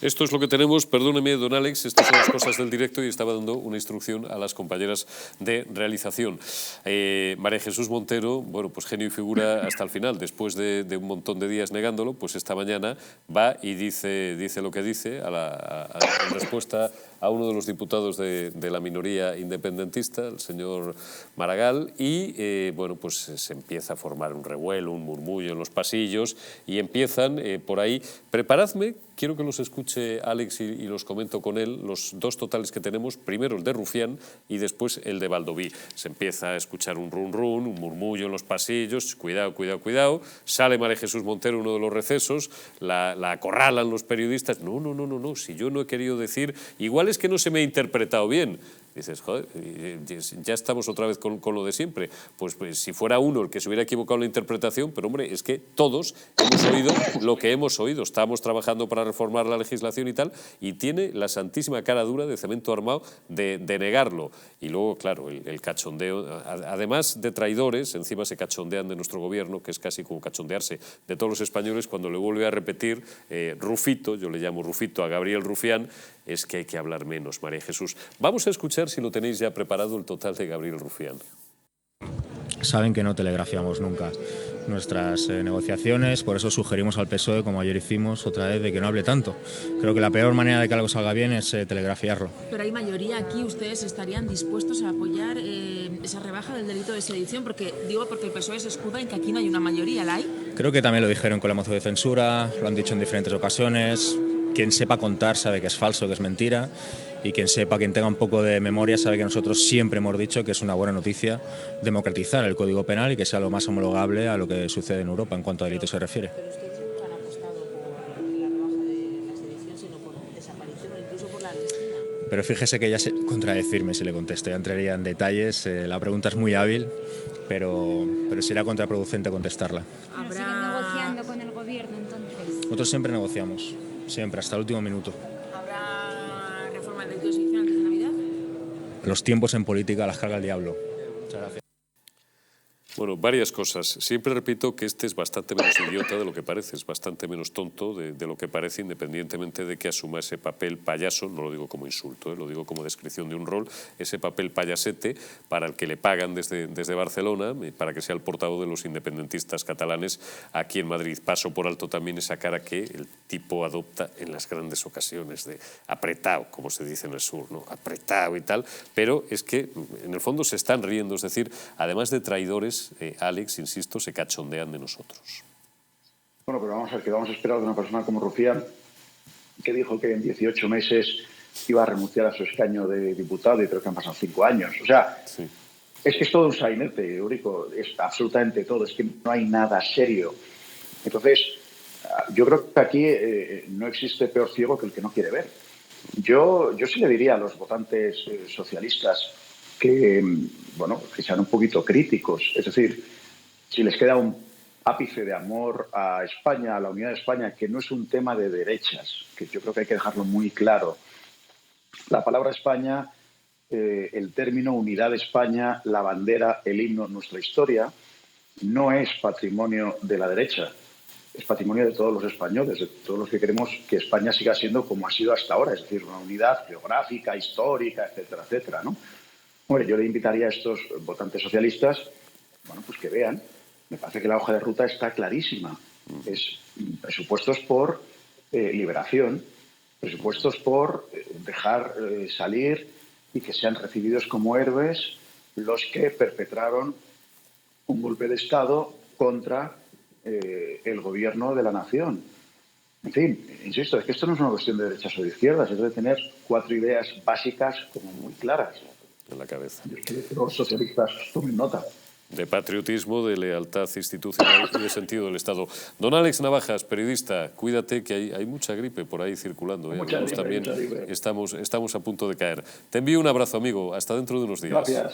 Speaker 1: Esto es lo que tenemos, perdóneme, don Alex, estas son las cosas del directo y estaba dando una instrucción a las compañeras de realización. María Jesús Montero, bueno, pues genio y figura hasta el final, después de un montón de días negándolo, pues esta mañana va y dice lo que dice en respuesta a uno de los diputados de la minoría independentista, el señor Maragall, y bueno, pues se empieza a formar un revuelo, un murmullo en los pasillos y empiezan por ahí. Preparadme, quiero que los escuche Alex y los comento con él, los dos totales que tenemos, primero el de Rufián y después el de Baldoví. Se empieza a escuchar un run run, un murmullo en los pasillos, cuidado, cuidado, cuidado, sale María Jesús Montero, uno de los recesos, la acorralan los periodistas, no, si yo no he querido decir, igual es que no se me ha interpretado bien. Dices, joder, ya estamos otra vez con lo de siempre. Pues si fuera uno el que se hubiera equivocado en la interpretación, pero hombre, es que todos hemos oído lo que hemos oído. Estamos trabajando para reformar la legislación y tal, y tiene la santísima cara dura de cemento armado de negarlo. Y luego, claro, el cachondeo, además de traidores, encima se cachondean de nuestro gobierno, que es casi como cachondearse de todos los españoles cuando le vuelve a repetir Rufito, yo le llamo Rufito a Gabriel Rufián, es que hay que hablar menos, María Jesús. Vamos a escuchar, si lo tenéis ya preparado, el total de Gabriel Rufián.
Speaker 14: Saben que no telegrafiamos nunca nuestras negociaciones, por eso sugerimos al PSOE, como ayer hicimos otra vez, de que no hable tanto. Creo que la peor manera de que algo salga bien es telegrafiarlo.
Speaker 15: Pero hay mayoría aquí, ¿ustedes estarían dispuestos a apoyar esa rebaja del delito de sedición? Porque el PSOE se escuda en que aquí no hay una mayoría, ¿la hay?
Speaker 14: Creo que también lo dijeron con la moción de censura, lo han dicho en diferentes ocasiones. Quien sepa contar sabe que es falso, que es mentira, y quien tenga un poco de memoria sabe que nosotros siempre hemos dicho que es una buena noticia democratizar el Código Penal y que sea lo más homologable a lo que sucede en Europa en cuanto a delitos se refiere.
Speaker 15: Pero ustedes nunca han apostado por la rebaja de la sedición, sino por
Speaker 14: Pero fíjese que ya sé contradecirme si le contesto, ya entraría en detalles. La pregunta es muy hábil, pero será contraproducente contestarla.
Speaker 16: ¿Pero siguen negociando con el gobierno entonces?
Speaker 14: Nosotros siempre negociamos, siempre, hasta el último minuto.
Speaker 15: ¿Habrá reforma del delito de sedición antes de Navidad?
Speaker 14: Los tiempos en política las carga el diablo. Muchas gracias.
Speaker 1: Bueno, varias cosas. Siempre repito que este es bastante menos idiota de lo que parece, es bastante menos tonto de lo que parece, independientemente de que asuma ese papel payaso, no lo digo como insulto, lo digo como descripción de un rol, ese papel payasete para el que le pagan desde Barcelona, para que sea el portavoz de los independentistas catalanes aquí en Madrid. Paso por alto también esa cara que el tipo adopta en las grandes ocasiones de apretado, como se dice en el sur, ¿no? Apretado y tal, pero es que en el fondo se están riendo, es decir, además de traidores, Alex, insisto, se cachondean de nosotros.
Speaker 13: Bueno, pero vamos a ver, ¿qué vamos a esperar de una persona como Rufián, que dijo que en 18 meses iba a renunciar a su escaño de diputado y creo que han pasado 5 años? O sea, sí. Es que es todo un sainete, Eurico, es absolutamente todo, es que no hay nada serio. Entonces, yo creo que aquí no existe peor ciego que el que no quiere ver. Yo sí le diría a los votantes socialistas que, bueno, que sean un poquito críticos. Es decir, si les queda un ápice de amor a España, a la unidad de España, que no es un tema de derechas, que yo creo que hay que dejarlo muy claro. La palabra España, el término unidad de España, la bandera, el himno, nuestra historia, no es patrimonio de la derecha, es patrimonio de todos los españoles, de todos los que queremos que España siga siendo como ha sido hasta ahora, es decir, una unidad geográfica, histórica, etcétera, etcétera, ¿no? Hombre, yo le invitaría a estos votantes socialistas, bueno, pues que vean. Me parece que la hoja de ruta está clarísima. Es presupuestos por liberación, presupuestos por dejar salir y que sean recibidos como héroes los que perpetraron un golpe de Estado contra el gobierno de la nación. En fin, insisto, es que esto no es una cuestión de derechas o de izquierdas, es de tener 4 ideas básicas como muy claras
Speaker 1: en la cabeza.
Speaker 13: Yo quiero que los socialistas tomen nota.
Speaker 1: De patriotismo, de lealtad institucional y de sentido del Estado. Don Alex Navajas, periodista, cuídate que hay mucha gripe por ahí circulando. Nosotros también estamos a punto de caer. Te envío un abrazo, amigo. Hasta dentro de unos días.
Speaker 13: Gracias.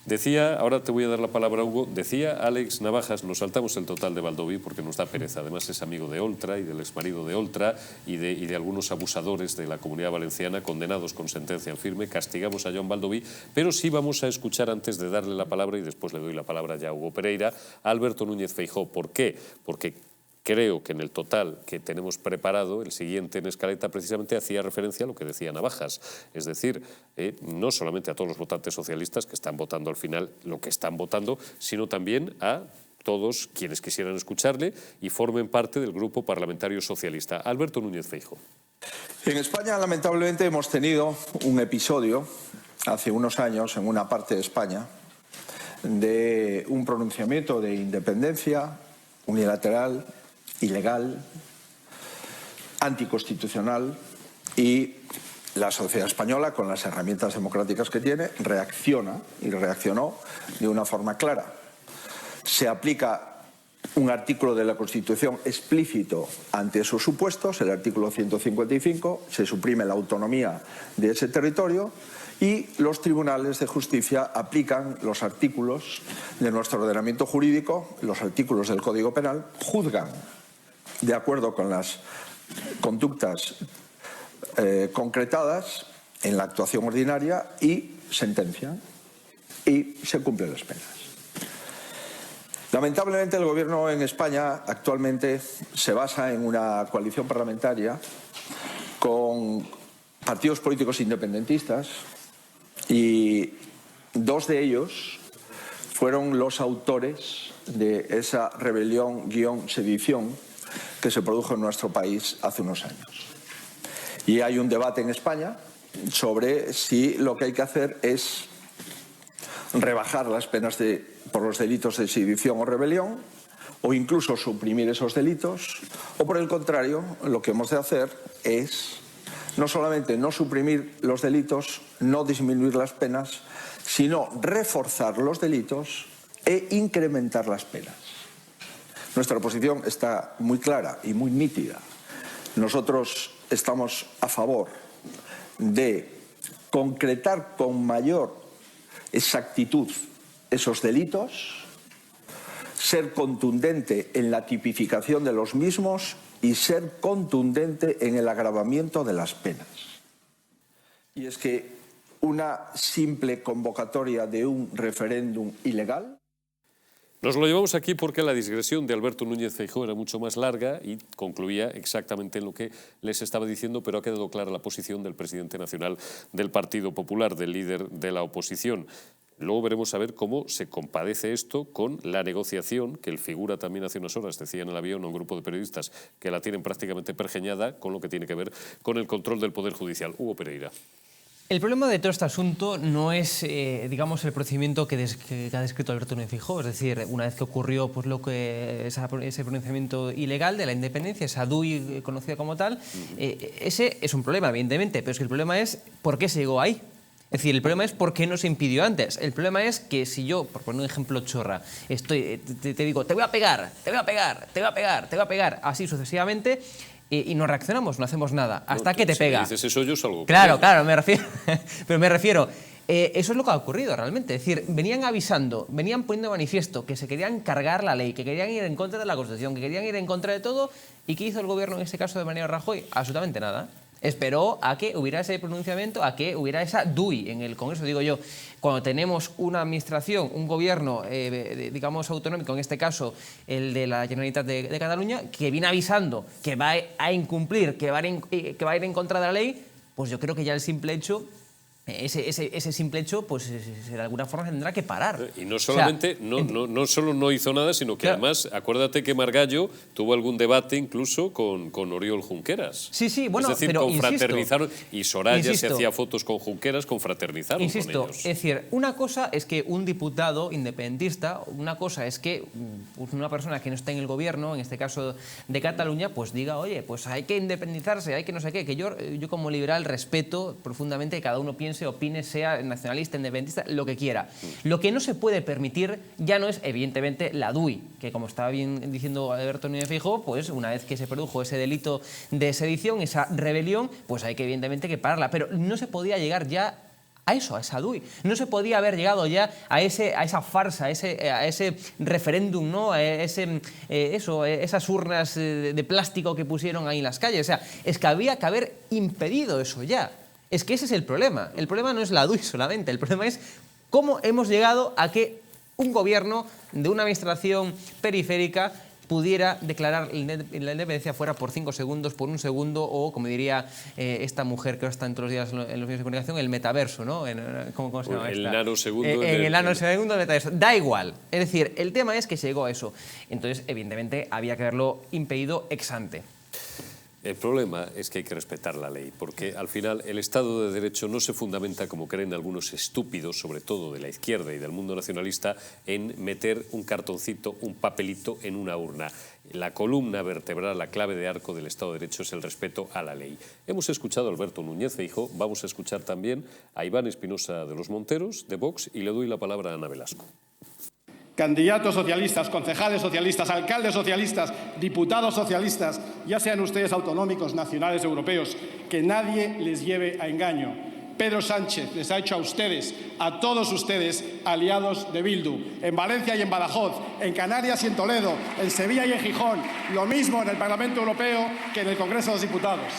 Speaker 1: Decía, ahora te voy a dar la palabra a Hugo, decía Alex Navajas, nos saltamos el total de Baldoví porque nos da pereza, además es amigo de Oltra y del exmarido de Oltra y de algunos abusadores de la Comunidad Valenciana condenados con sentencia en firme, castigamos a Jon Baldoví, pero sí vamos a escuchar antes de darle la palabra y después le doy la palabra ya a Hugo Pereira, a Alberto Núñez Feijóo. ¿Por qué? Porque creo que en el total que tenemos preparado, el siguiente en escaleta precisamente hacía referencia a lo que decía Navajas. Es decir, no solamente a todos los votantes socialistas que están votando al final lo que están votando, sino también a todos quienes quisieran escucharle y formen parte del grupo parlamentario socialista. Alberto Núñez Feijóo.
Speaker 17: En España, lamentablemente, hemos tenido un episodio hace unos años en una parte de España de un pronunciamiento de independencia unilateral, ilegal, anticonstitucional, y la sociedad española, con las herramientas democráticas que tiene, reacciona y reaccionó de una forma clara. Se aplica un artículo de la Constitución explícito ante esos supuestos, el artículo 155, se suprime la autonomía de ese territorio y los tribunales de justicia aplican los artículos de nuestro ordenamiento jurídico, los artículos del Código Penal, juzgan de acuerdo con las conductas concretadas en la actuación ordinaria y sentencian y se cumplen las penas. Lamentablemente el gobierno en España actualmente se basa en una coalición parlamentaria con partidos políticos independentistas y 2 de ellos fueron los autores de esa rebelión-sedición que se produjo en nuestro país hace unos años. Y hay un debate en España sobre si lo que hay que hacer es rebajar las penas por los delitos de sedición o rebelión, o incluso suprimir esos delitos, o por el contrario, lo que hemos de hacer es no solamente no suprimir los delitos, no disminuir las penas, sino reforzar los delitos e incrementar las penas. Nuestra posición está muy clara y muy nítida. Nosotros estamos a favor de concretar con mayor exactitud esos delitos, ser contundente en la tipificación de los mismos y ser contundente en el agravamiento de las penas. Y es que una simple convocatoria de un referéndum ilegal...
Speaker 1: Nos lo llevamos aquí porque la digresión de Alberto Núñez Feijóo era mucho más larga y concluía exactamente en lo que les estaba diciendo, pero ha quedado clara la posición del presidente nacional del Partido Popular, del líder de la oposición. Luego veremos a ver cómo se compadece esto con la negociación, que el figura también hace unas horas, decía en el avión a un grupo de periodistas que la tienen prácticamente pergeñada con lo que tiene que ver con el control del Poder Judicial. Hugo Pereira.
Speaker 5: El problema de todo este asunto no es, digamos, el procedimiento que ha descrito Alberto Núñez Feijóo, es decir, una vez que ocurrió pues, ese pronunciamiento ilegal de la independencia, esa DUI conocida como tal, ese es un problema, evidentemente, pero es que el problema es por qué se llegó ahí. Es decir, el problema es por qué no se impidió antes. El problema es que si yo, por poner un ejemplo chorra, te digo, te voy a pegar, te voy a pegar, te voy a pegar, te voy a pegar, así sucesivamente, y no reaccionamos, no hacemos nada, hasta que te pega.
Speaker 1: Si dices eso, yo salgo.
Speaker 5: Claro, me refiero. Pero me refiero, eso es lo que ha ocurrido realmente. Es decir, venían avisando, venían poniendo de manifiesto que se querían cargar la ley, que querían ir en contra de la Constitución, que querían ir en contra de todo. ¿Y qué hizo el gobierno en este caso de Mariano Rajoy? Absolutamente nada. Esperó a que hubiera ese pronunciamiento, a que hubiera esa DUI en el Congreso. Digo yo, cuando tenemos una administración, un gobierno, digamos, autonómico, en este caso el de la Generalitat de Cataluña, que viene avisando que va a incumplir, que va a ir en contra de la ley, pues yo creo que ya el simple hecho... Ese simple hecho, pues de alguna forma tendrá que parar.
Speaker 1: Y no solamente, no solo no hizo nada, sino que además, acuérdate que Margallo tuvo algún debate incluso con Oriol Junqueras.
Speaker 5: Sí, bueno,
Speaker 1: es decir,
Speaker 5: pero
Speaker 1: confraternizaron, y Soraya se hacía fotos con Junqueras, confraternizaron con ellos.
Speaker 5: Es decir, una cosa es que un diputado independentista, una cosa es que una persona que no está en el gobierno, en este caso de Cataluña, pues diga, oye, pues hay que independizarse, hay que no sé qué, que yo como liberal respeto profundamente que cada uno piense, opine, sea nacionalista, independentista, lo que quiera. Lo que no se puede permitir ya no es, evidentemente, la DUI, que como estaba bien diciendo Alberto Núñez Feijóo, pues una vez que se produjo ese delito de sedición, esa rebelión, pues hay que evidentemente que pararla. Pero no se podía llegar ya a eso, a esa DUI. No se podía haber llegado ya a esa farsa, a ese referéndum, ¿no? Esas urnas de plástico que pusieron ahí en las calles. O sea, es que había que haber impedido eso ya. Es que ese es el problema. El problema no es la DUI solamente, el problema es cómo hemos llegado a que un gobierno de una administración periférica pudiera declarar la independencia fuera por 5 segundos, por 1 segundo, o como diría esta mujer que ahora está todos los días en los medios de comunicación, el metaverso, ¿no? ¿Cómo se llama
Speaker 1: el nanosegundo.
Speaker 5: El nanosegundo del metaverso. Da igual. Es decir, el tema es que se llegó a eso. Entonces, evidentemente, había que haberlo impedido ex ante.
Speaker 1: El problema es que hay que respetar la ley, porque al final el Estado de Derecho no se fundamenta, como creen algunos estúpidos, sobre todo de la izquierda y del mundo nacionalista, en meter un cartoncito, un papelito en una urna. La columna vertebral, la clave de arco del Estado de Derecho es el respeto a la ley. Hemos escuchado a Alberto Núñez Feijóo, vamos a escuchar también a Iván Espinosa de los Monteros, de Vox, y le doy la palabra a Ana Velasco.
Speaker 18: Candidatos socialistas, concejales socialistas, alcaldes socialistas, diputados socialistas, ya sean ustedes autonómicos, nacionales, europeos, que nadie les lleve a engaño. Pedro Sánchez les ha hecho a ustedes, a todos ustedes, aliados de Bildu. En Valencia y en Badajoz, en Canarias y en Toledo, en Sevilla y en Gijón. Lo mismo en el Parlamento Europeo que en el Congreso de los Diputados.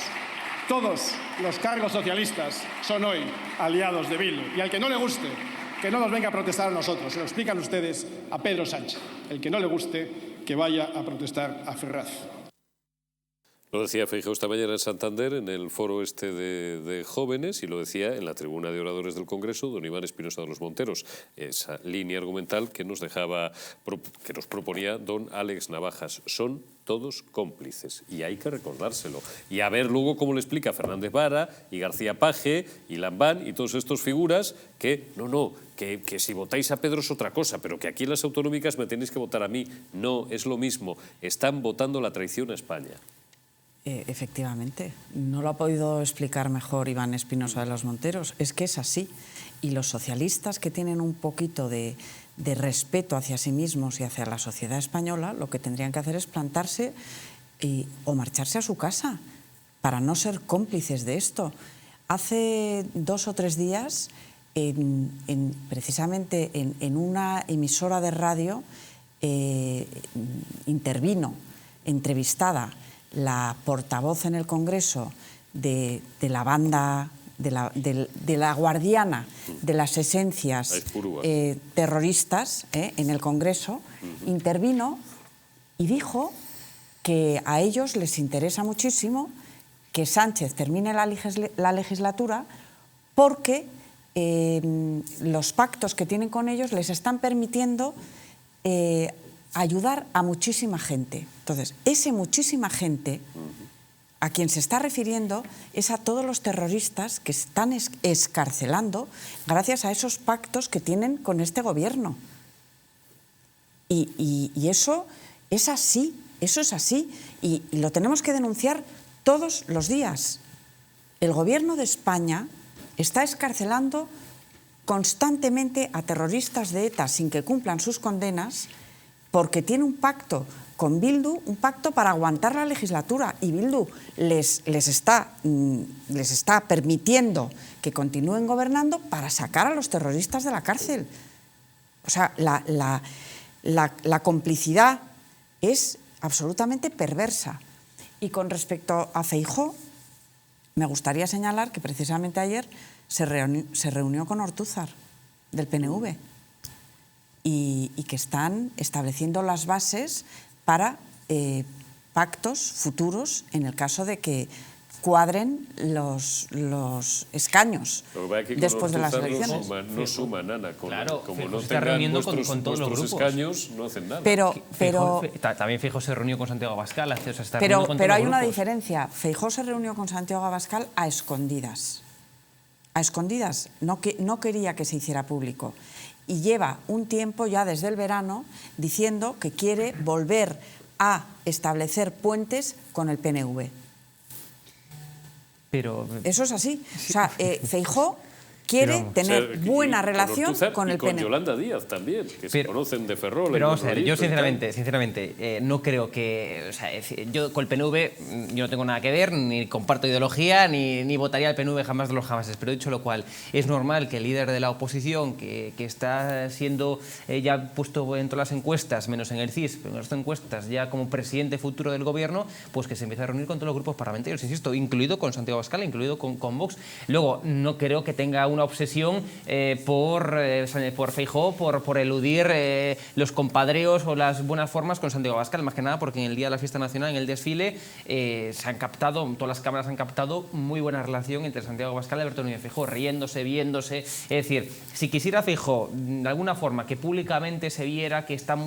Speaker 18: Todos los cargos socialistas son hoy aliados de Bildu. Y al que no le guste, que no nos venga a protestar a nosotros, se lo explican ustedes a Pedro Sánchez. El que no le guste, que vaya a protestar a Ferraz.
Speaker 1: Lo decía Feijóo esta mañana en Santander, en el foro de jóvenes, y lo decía en la tribuna de oradores del Congreso, don Iván Espinosa de los Monteros. Esa línea argumental que nos proponía don Alex Navajas. Son todos cómplices, y hay que recordárselo. Y a ver luego cómo le explica Fernández Vara y García Paje y Lambán y todos estos figuras que que si votáis a Pedro es otra cosa, pero que aquí en las autonómicas me tenéis que votar a mí. No, es lo mismo. Están votando la traición a España.
Speaker 3: Efectivamente, no lo ha podido explicar mejor Iván Espinosa de los Monteros. Es que es así. Y los socialistas que tienen un poquito de respeto hacia sí mismos y hacia la sociedad española, lo que tendrían que hacer es plantarse o marcharse a su casa para no ser cómplices de esto. Hace 2 o 3 días, precisamente en una emisora de radio, intervino, entrevistada, la portavoz en el Congreso de la banda, de la guardiana de las esencias terroristas en el Congreso, intervino y dijo que a ellos les interesa muchísimo que Sánchez termine la legislatura porque los pactos que tienen con ellos les están permitiendo ayudar a muchísima gente. Entonces, ese muchísima gente a quien se está refiriendo es a todos los terroristas que están excarcelando gracias a esos pactos que tienen con este gobierno. Y eso es así, y lo tenemos que denunciar todos los días. El gobierno de España está excarcelando constantemente a terroristas de ETA sin que cumplan sus condenas porque tiene un pacto con Bildu, un pacto para aguantar la legislatura, y Bildu les está permitiendo que continúen gobernando para sacar a los terroristas de la cárcel. O sea, la complicidad es absolutamente perversa. Y con respecto a Feijóo, me gustaría señalar que precisamente ayer se reunió con Ortúzar, del PNV, y que están estableciendo las bases para pactos futuros en el caso de que cuadren los escaños después de las elecciones.
Speaker 1: No suman, Ana.
Speaker 5: Claro,
Speaker 1: como no
Speaker 5: está
Speaker 1: tengan
Speaker 5: reuniendo con todos los grupos.
Speaker 1: Escaños, no hacen nada.
Speaker 5: También Feijóo se reunió con Santiago Abascal.
Speaker 3: Pero hay una diferencia. Feijóo se reunió con Santiago Abascal a escondidas. A escondidas. No quería que se hiciera público. Y lleva un tiempo ya desde el verano diciendo que quiere volver a establecer puentes con el PNV.
Speaker 5: Pero
Speaker 3: eso es así. O sea, Feijóo quiere tener buena relación con el PNV.
Speaker 1: Y con Yolanda Díaz también, que se conocen de Ferrol.
Speaker 5: Pero vamos a ver, yo sinceramente no creo que... O sea, yo con el PNV yo no tengo nada que ver, ni comparto ideología, ni votaría al PNV jamás de los jamases. Pero dicho lo cual, es normal que el líder de la oposición, que está siendo ya puesto en todas las encuestas, menos en el CIS, pero en las encuestas ya como presidente futuro del gobierno, pues que se empiece a reunir con todos los grupos parlamentarios, insisto, incluido con Santiago Abascal, incluido con Vox. Luego, no creo que tenga una obsesión por Feijóo, por eludir los compadreos o las buenas formas con Santiago Abascal, más que nada porque en el día de la fiesta nacional, en el desfile, se han captado, todas las cámaras han captado muy buena relación entre Santiago Abascal y Alberto Núñez Feijóo, riéndose, viéndose. Es decir, si quisiera Feijóo de alguna forma que públicamente se viera que están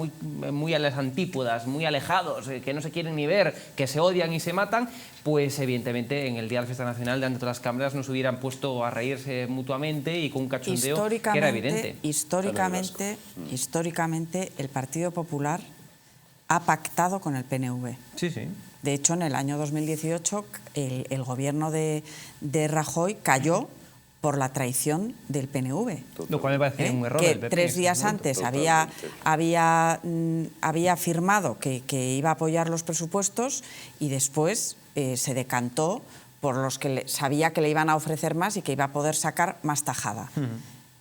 Speaker 5: muy a las antípodas, muy alejados, que no se quieren ni ver, que se odian y se matan, pues evidentemente en el día de la fiesta nacional delante de todas las cámaras nos hubieran puesto a reírse mutuamente y con un cachondeo que era evidente.
Speaker 3: Históricamente el Partido Popular ha pactado con el PNV.
Speaker 5: Sí, sí.
Speaker 3: De hecho, en el año 2018 el gobierno de Rajoy cayó por la traición del PNV.
Speaker 5: Lo cual me parece un error.
Speaker 3: Que 3 días antes había afirmado que iba a apoyar los presupuestos y después se decantó por los que sabía que le iban a ofrecer más y que iba a poder sacar más tajada.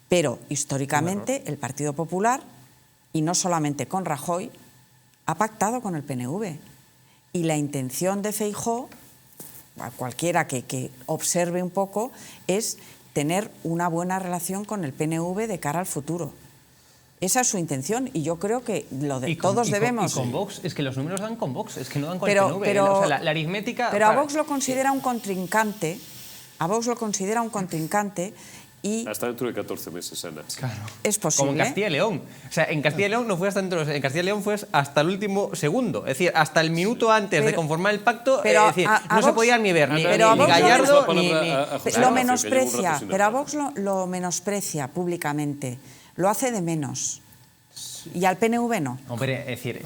Speaker 3: Pero históricamente el Partido Popular, y no solamente con Rajoy, ha pactado con el PNV. Y la intención de Feijóo, a cualquiera que observe un poco, es tener una buena relación con el PNV de cara al futuro. Esa es su intención y yo creo que todos debemos...
Speaker 5: Y con Vox, es que los números dan con Vox, es que no dan con el PNV. O sea, la aritmética...
Speaker 3: Pero a Vox lo considera un contrincante, y...
Speaker 1: Hasta dentro de 14 meses, Ana.
Speaker 5: Claro.
Speaker 3: Es posible.
Speaker 5: Como en Castilla y León. O sea, en Castilla y León no fue hasta dentro, en Castilla y León fue hasta el último segundo. Es decir, hasta el minuto antes de conformar el pacto, es decir, no se podían ni ver, ni Gallardo, ni...
Speaker 3: Lo menosprecia, pero a Vox lo menosprecia públicamente. Lo hace de menos. Y al PNV no.
Speaker 5: Hombre, es decir...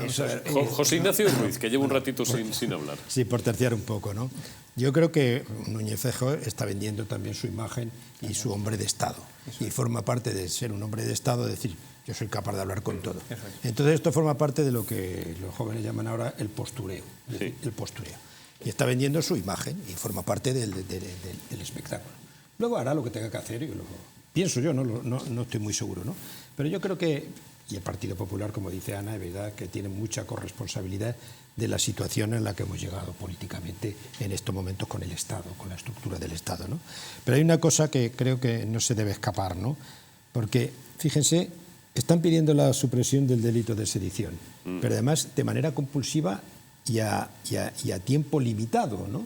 Speaker 1: José Ignacio Ruiz, que lleva un ratito sin hablar.
Speaker 4: Sí, por terciar un poco, ¿no? Yo creo que Núñez Feijóo está vendiendo también su imagen y su hombre de Estado. Y forma parte de ser un hombre de Estado, decir, yo soy capaz de hablar con todo. Entonces esto forma parte de lo que los jóvenes llaman ahora el postureo. El postureo. Y está vendiendo su imagen y forma parte del espectáculo. Luego hará lo que tenga que hacer, y pienso yo, no estoy muy seguro, ¿no? Pero yo creo que, y el Partido Popular, como dice Ana, es verdad que tiene mucha corresponsabilidad de la situación en la que hemos llegado políticamente en estos momentos con el Estado, con la estructura del Estado, ¿no? Pero hay una cosa que creo que no se debe escapar, ¿no? Porque, fíjense, están pidiendo la supresión del delito de sedición, pero además de manera compulsiva y a tiempo limitado, ¿no?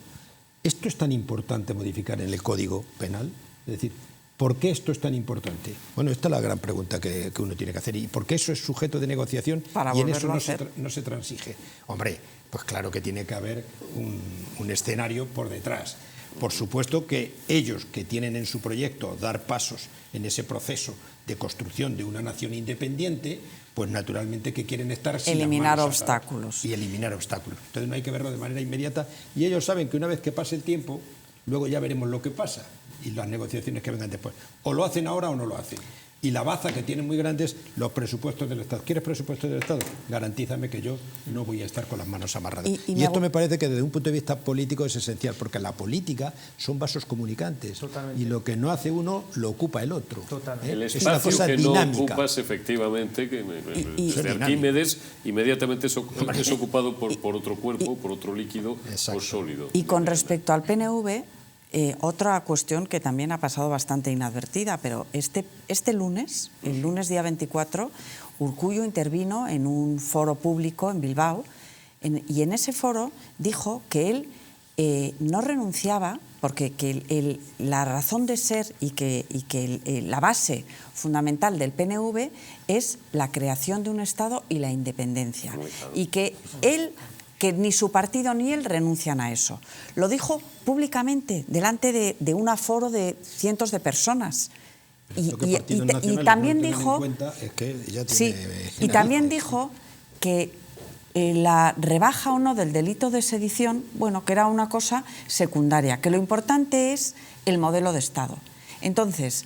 Speaker 4: ¿Esto es tan importante modificar en el Código Penal? Es decir, ¿por qué esto es tan importante? Bueno, esta es la gran pregunta que uno tiene que hacer. ¿Y por qué eso es sujeto de negociación y en eso no se transige? Hombre, pues claro que tiene que haber un escenario por detrás. Por supuesto que ellos, que tienen en su proyecto dar pasos en ese proceso de construcción de una nación independiente, pues naturalmente que quieren estar sin
Speaker 3: eliminar
Speaker 4: las manos
Speaker 3: obstáculos.
Speaker 4: atadas. Y eliminar obstáculos. Entonces no hay que verlo de manera inmediata, y ellos saben que una vez que pase el tiempo, luego ya veremos lo que pasa y las negociaciones que vengan después. O lo hacen ahora o no lo hacen. Y la baza que tienen muy grande es los presupuestos del Estado. ¿Quieres presupuestos del Estado? Garantízame que yo no voy a estar con las manos amarradas. Y esto me parece que desde un punto de vista político es esencial, porque la política son vasos comunicantes. Totalmente. Y lo que no hace uno, lo ocupa el otro.
Speaker 1: Totalmente. El
Speaker 4: es una
Speaker 1: espacio
Speaker 4: cosa
Speaker 1: que
Speaker 4: dinámica.
Speaker 1: no ocupas, efectivamente, que desde Arquímedes, inmediatamente es ocupado por otro cuerpo, por otro líquido o sólido.
Speaker 3: Y con respecto al PNV... otra cuestión que también ha pasado bastante inadvertida, pero este lunes, el lunes día 24, Urkullu intervino en un foro público en Bilbao y en ese foro dijo que él no renunciaba, porque la razón de ser y que la base fundamental del PNV es la creación de un Estado y la independencia. Y que que ni su partido ni él renuncian a eso. Lo dijo públicamente, delante de un aforo de cientos de personas. Y también dijo... y también dijo que la rebaja o no del delito de sedición, bueno, que era una cosa secundaria, que lo importante es el modelo de Estado. Entonces,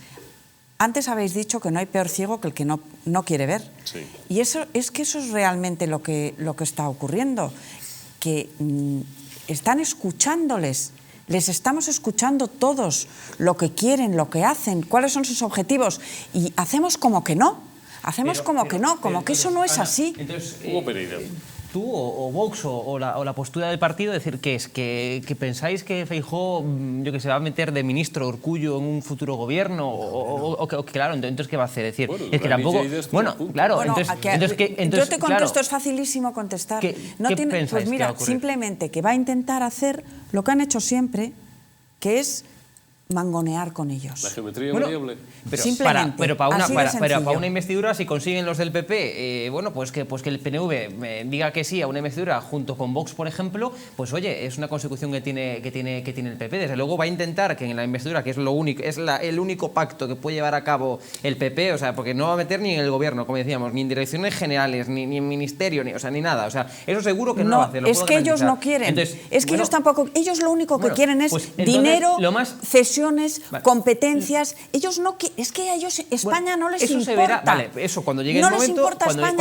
Speaker 3: antes habéis dicho que no hay peor ciego que el que no quiere ver. Sí. Y eso es realmente lo que está ocurriendo, que están escuchándoles, les estamos escuchando todos lo que quieren, lo que hacen, cuáles son sus objetivos, y hacemos como que no, como que eso no es así.
Speaker 5: Entonces, tú o Vox o la postura del partido, decir que pensáis que Feijóo, yo que se va a meter de ministro Urkullu en un futuro gobierno o claro, entonces ¿qué va a hacer? Es decir, es que tampoco, bueno, claro, entonces
Speaker 3: yo te contesto, es facilísimo contestar.
Speaker 5: ¿Qué pensáis?
Speaker 3: Pues mira, simplemente que va a intentar hacer lo que han hecho siempre, que es mangonear con ellos.
Speaker 1: La geometría variable.
Speaker 5: Pero para una investidura, si consiguen los del PP, bueno, pues que el PNV diga que sí a una investidura junto con Vox, por ejemplo, pues oye, es una consecución que tiene el PP. Desde luego va a intentar que en la investidura, que es lo único, el único pacto que puede llevar a cabo el PP, o sea, porque no va a meter ni en el gobierno, como decíamos, ni en direcciones generales, ni en ministerio, ni nada. O sea, eso seguro que no lo hace.
Speaker 3: Es que ellos no quieren. Entonces, ellos tampoco. Ellos lo único que quieren es dinero, cesión, competencias, ellos no, es que a ellos España no les importa.
Speaker 5: Se verá, vale, eso cuando llegue el momento,
Speaker 3: les importa España,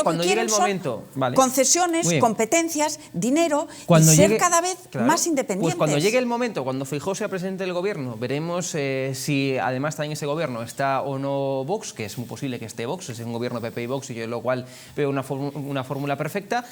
Speaker 3: cuando llegue el momento, vale. Concesiones, competencias, dinero, y ser cada vez más independientes.
Speaker 5: Pues cuando llegue el momento, cuando Feijóo sea presidente del gobierno, veremos si además está en ese gobierno está o no Vox, que es muy posible que esté Vox, es un gobierno PP y Vox, y yo lo cual veo una fórmula perfecta,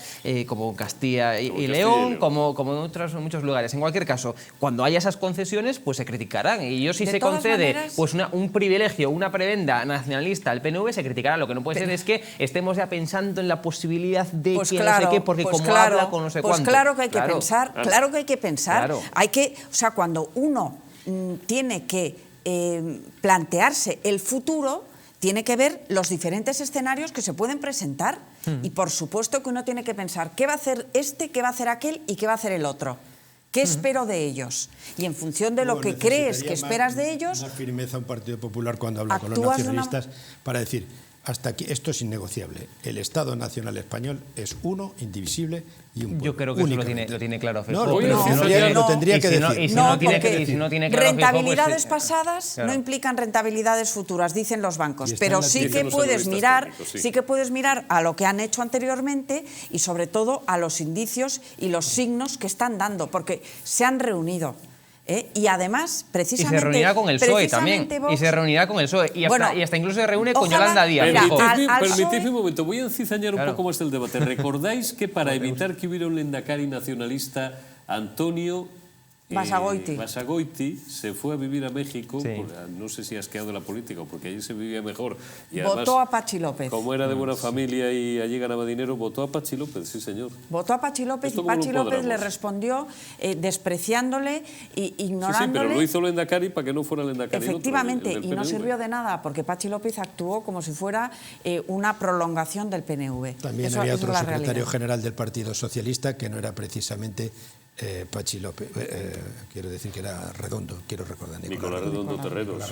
Speaker 5: como Castilla y León, como en muchos lugares. En cualquier caso, cuando haya esas concesiones, pues se criticarán. Y yo, si se concede pues un privilegio, una prebenda nacionalista al PNV, se criticará. Lo que no puede ser es que estemos ya pensando en la posibilidad de no sé qué, porque habla con no sé cuánto.
Speaker 3: Pues claro que hay que pensar, claro que hay que pensar. Claro. O sea, cuando uno tiene que plantearse el futuro, tiene que ver los diferentes escenarios que se pueden presentar. Y por supuesto que uno tiene que pensar qué va a hacer qué va a hacer aquel y qué va a hacer el otro. ¿Qué espero de ellos? Y en función de lo que crees que esperas de ellos...
Speaker 4: Más firmeza un Partido Popular cuando habla con los nacionalistas para decir, hasta aquí esto es innegociable. El Estado Nacional Español es uno, indivisible y un pueblo.
Speaker 5: Yo creo que eso lo tiene claro Feijóo.
Speaker 4: Lo tendría que decir.
Speaker 3: Rentabilidades pasadas no implican rentabilidades futuras, dicen los bancos. Pero sí que puedes mirar a lo que han hecho anteriormente y sobre todo a los indicios y los signos que están dando, porque se han reunido. Y además, precisamente...
Speaker 5: Y se reunirá con el PSOE también.
Speaker 3: Vox,
Speaker 5: y se reunirá con el PSOE. Y hasta incluso se reúne con Yolanda Díaz.
Speaker 1: Permitidme un momento, voy a encizañar un poco más el debate. ¿Recordáis que para evitar que hubiera un lehendakari nacionalista, Antonio Basagoiti se fue a vivir a México? No sé si has quedado en la política o porque allí se vivía mejor. Y además,
Speaker 3: votó a Pachi López.
Speaker 1: Como era de buena familia y allí ganaba dinero, votó a Pachi López, sí señor.
Speaker 3: Votó a Pachi López y Pachi López le respondió despreciándole e ignorándole.
Speaker 1: Sí, pero lo hizo Lendakari para que no fuera Lendakari.
Speaker 3: Efectivamente, y no sirvió de nada porque Pachi López actuó como si fuera una prolongación del PNV.
Speaker 4: También había otro secretario general del Partido Socialista que no era precisamente Pachi López, quiero decir que era Redondo, quiero recordar.
Speaker 1: Nicolás Redondo Terreros,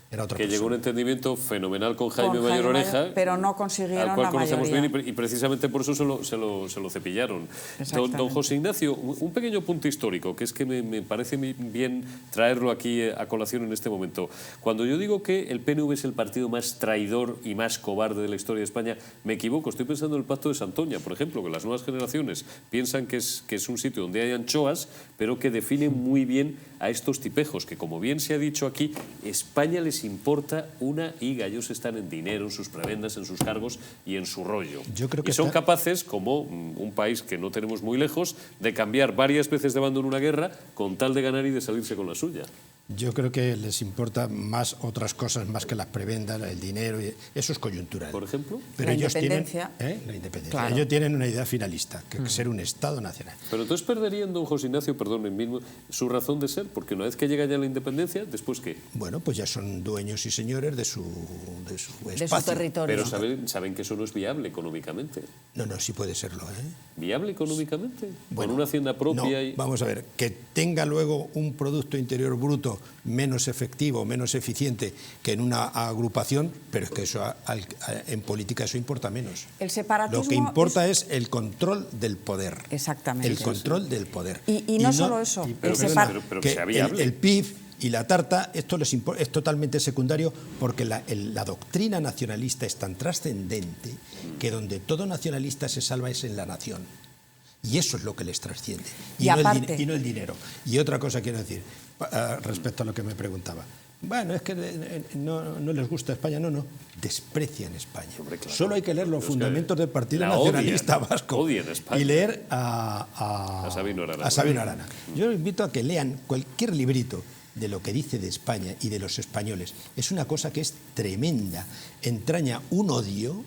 Speaker 4: era otra
Speaker 1: que llegó a un entendimiento fenomenal con Jaime Mayor Oreja,
Speaker 3: pero no consiguieron
Speaker 1: al cual conocemos
Speaker 3: mayoría.
Speaker 1: bien y precisamente por eso se lo cepillaron. Don José Ignacio, un pequeño punto histórico, que es que me parece bien traerlo aquí a colación en este momento. Cuando yo digo que el PNV es el partido más traidor y más cobarde de la historia de España, me equivoco. Estoy pensando en el Pacto de Santoña, por ejemplo, que las nuevas generaciones piensan que es un sitio donde hay anchoas, pero que define muy bien a estos tipejos, que como bien se ha dicho aquí, España les importa una higa. Ellos están en dinero, en sus prebendas, en sus cargos y en su rollo.
Speaker 4: Yo creo que
Speaker 1: y son capaces, como un país que no tenemos muy lejos, de cambiar varias veces de bando en una guerra con tal de ganar y de salirse con la suya.
Speaker 4: Yo creo que les importa más otras cosas más que las prebendas, el dinero, eso es coyuntural.
Speaker 1: ¿Por ejemplo?
Speaker 4: Pero
Speaker 3: la
Speaker 4: ellos
Speaker 3: independencia.
Speaker 4: La independencia.
Speaker 3: Claro.
Speaker 4: Ellos tienen una idea finalista, que es ser un Estado nacional.
Speaker 1: Pero entonces perderían, don José Ignacio, perdón, mismo, su razón de ser, porque una vez que llega ya la independencia, ¿después qué?
Speaker 4: Bueno, pues ya son dueños y señores de su espacio.
Speaker 3: De su territorio.
Speaker 1: Pero saben que eso no es viable económicamente.
Speaker 4: No, sí puede serlo,
Speaker 1: ¿Viable económicamente?
Speaker 4: Bueno,
Speaker 1: ¿con una hacienda propia?
Speaker 4: No, vamos a ver, que tenga luego un Producto Interior Bruto menos efectivo, menos eficiente que en una agrupación, pero es que eso en política eso importa menos.
Speaker 3: El separatismo
Speaker 4: Lo que importa es el control del poder.
Speaker 3: Exactamente.
Speaker 4: El control del poder.
Speaker 3: Y no solo eso.
Speaker 1: Pero que sea viable.
Speaker 4: El PIB y la tarta, esto es totalmente secundario porque la doctrina nacionalista es tan trascendente que donde todo nacionalista se salva es en la nación. Y eso es lo que les trasciende. Y no el dinero. Y otra cosa quiero decir, respecto a lo que me preguntaba. Bueno, es que no les gusta España, no, desprecian España. Hombre, claro. Solo hay que leer los fundamentos del Partido Nacionalista Vasco y leer a Sabino Arana. Yo les invito a que lean cualquier librito de lo que dice de España y de los españoles. Es una cosa que es tremenda. Entrañan un odio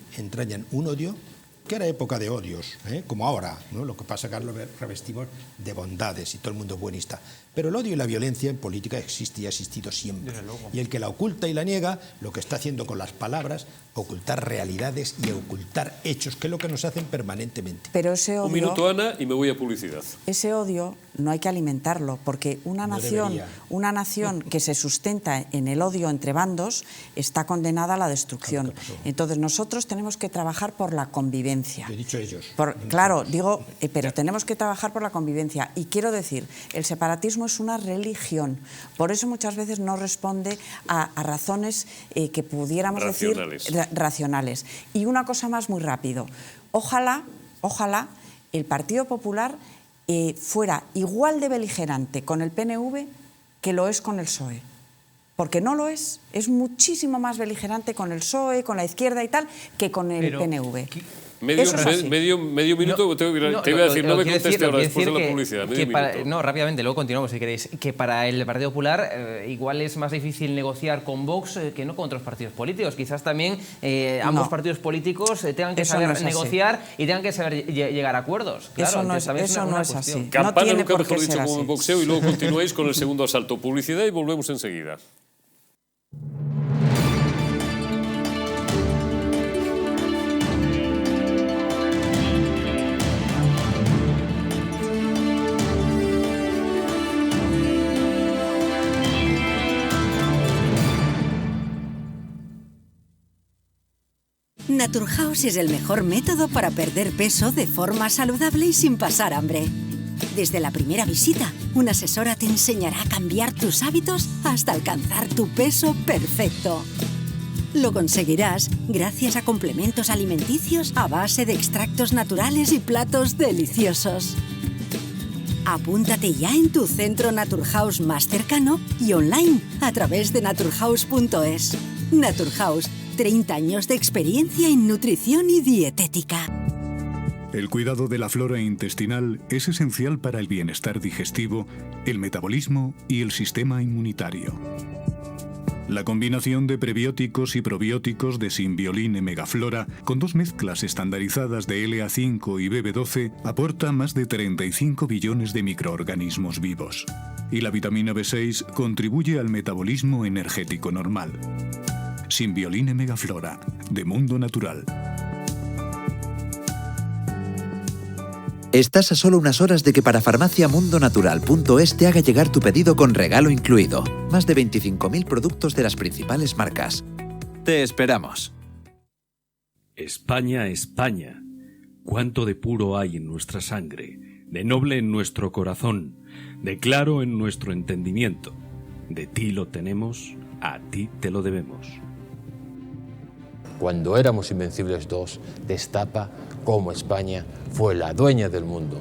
Speaker 4: que era época de odios, como ahora, ¿no? Lo que pasa es que ahora lo revestimos de bondades y todo el mundo es buenista. Pero el odio y la violencia en política existe y ha existido siempre. Y el que la oculta y la niega, lo que está haciendo con las palabras, ocultar realidades y ocultar hechos, que es lo que nos hacen permanentemente.
Speaker 3: Pero ese odio,
Speaker 1: un minuto, Ana, y me voy a publicidad.
Speaker 3: Ese odio no hay que alimentarlo, porque una nación que se sustenta en el odio entre bandos está condenada a la destrucción. Entonces nosotros tenemos que trabajar por la convivencia.
Speaker 4: Yo he dicho ellos.
Speaker 3: Claro, digo, pero tenemos que trabajar por la convivencia. Y quiero decir, el separatismo es una religión. Por eso muchas veces no responde a razones que pudiéramos decir racionales. Y una cosa más muy rápido. Ojalá el Partido Popular fuera igual de beligerante con el PNV que lo es con el PSOE. Porque no lo es muchísimo más beligerante con el PSOE, con la izquierda y tal, que con el PNV.
Speaker 1: Medio minuto, te iba a decir, no me conteste ahora después de la publicidad.
Speaker 5: No, rápidamente, luego continuamos si queréis. Que para el Partido Popular igual es más difícil negociar con Vox que no con otros partidos políticos. Quizás también ambos partidos políticos tengan que saber negociar y tengan que saber llegar a acuerdos. Claro,
Speaker 3: eso no es así.
Speaker 1: Campana nunca mejor dicho como en boxeo y luego continuáis con el segundo asalto. Publicidad y volvemos enseguida.
Speaker 7: Naturhaus es el mejor método para perder peso de forma saludable y sin pasar hambre. Desde la primera visita, una asesora te enseñará a cambiar tus hábitos hasta alcanzar tu peso perfecto. Lo conseguirás gracias a complementos alimenticios a base de extractos naturales y platos deliciosos. Apúntate ya en tu centro Naturhaus más cercano y online a través de naturhaus.es. Naturhaus, 30 años de experiencia en nutrición y dietética.
Speaker 8: El cuidado de la flora intestinal es esencial para el bienestar digestivo, el metabolismo y el sistema inmunitario. La combinación de prebióticos y probióticos de Symbioline Megaflora con 2 mezclas estandarizadas de LA5 y BB12 aporta más de 35 billones de microorganismos vivos. Y la vitamina B6 contribuye al metabolismo energético normal. Symbioline Megaflora, de Mundo Natural.
Speaker 9: Estás a solo unas horas de que parafarmaciamundonatural.es te haga llegar tu pedido con regalo incluido. Más de 25.000 productos de las principales marcas. Te esperamos.
Speaker 10: España, España, cuánto de puro hay en nuestra sangre, de noble en nuestro corazón, de claro en nuestro entendimiento. De ti lo tenemos, a ti te lo debemos.
Speaker 11: Cuando éramos Invencibles 2, destapa cómo España fue la dueña del mundo.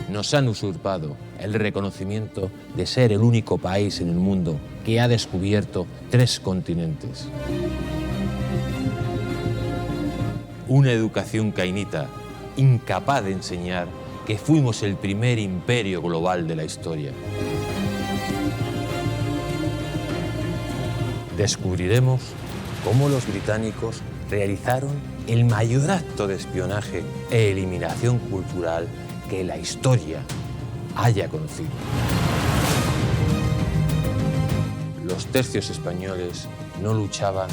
Speaker 11: Nos han usurpado el reconocimiento de ser el único país en el mundo que ha descubierto 3 continentes. Una educación cainita, incapaz de enseñar que fuimos el primer imperio global de la historia. Descubriremos cómo los británicos realizaron el mayor acto de espionaje e eliminación cultural que la historia haya conocido. Los tercios españoles no luchaban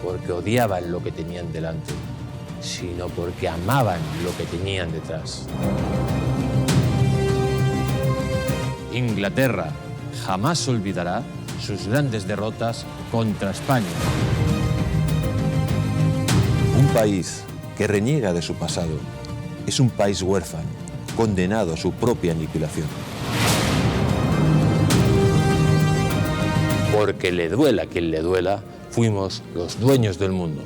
Speaker 11: porque odiaban lo que tenían delante, sino porque amaban lo que tenían detrás. Inglaterra jamás olvidará sus grandes derrotas contra España.
Speaker 12: Un país que reniega de su pasado es un país huérfano, condenado a su propia aniquilación.
Speaker 11: Porque le duela a quien le duela, fuimos los dueños del mundo.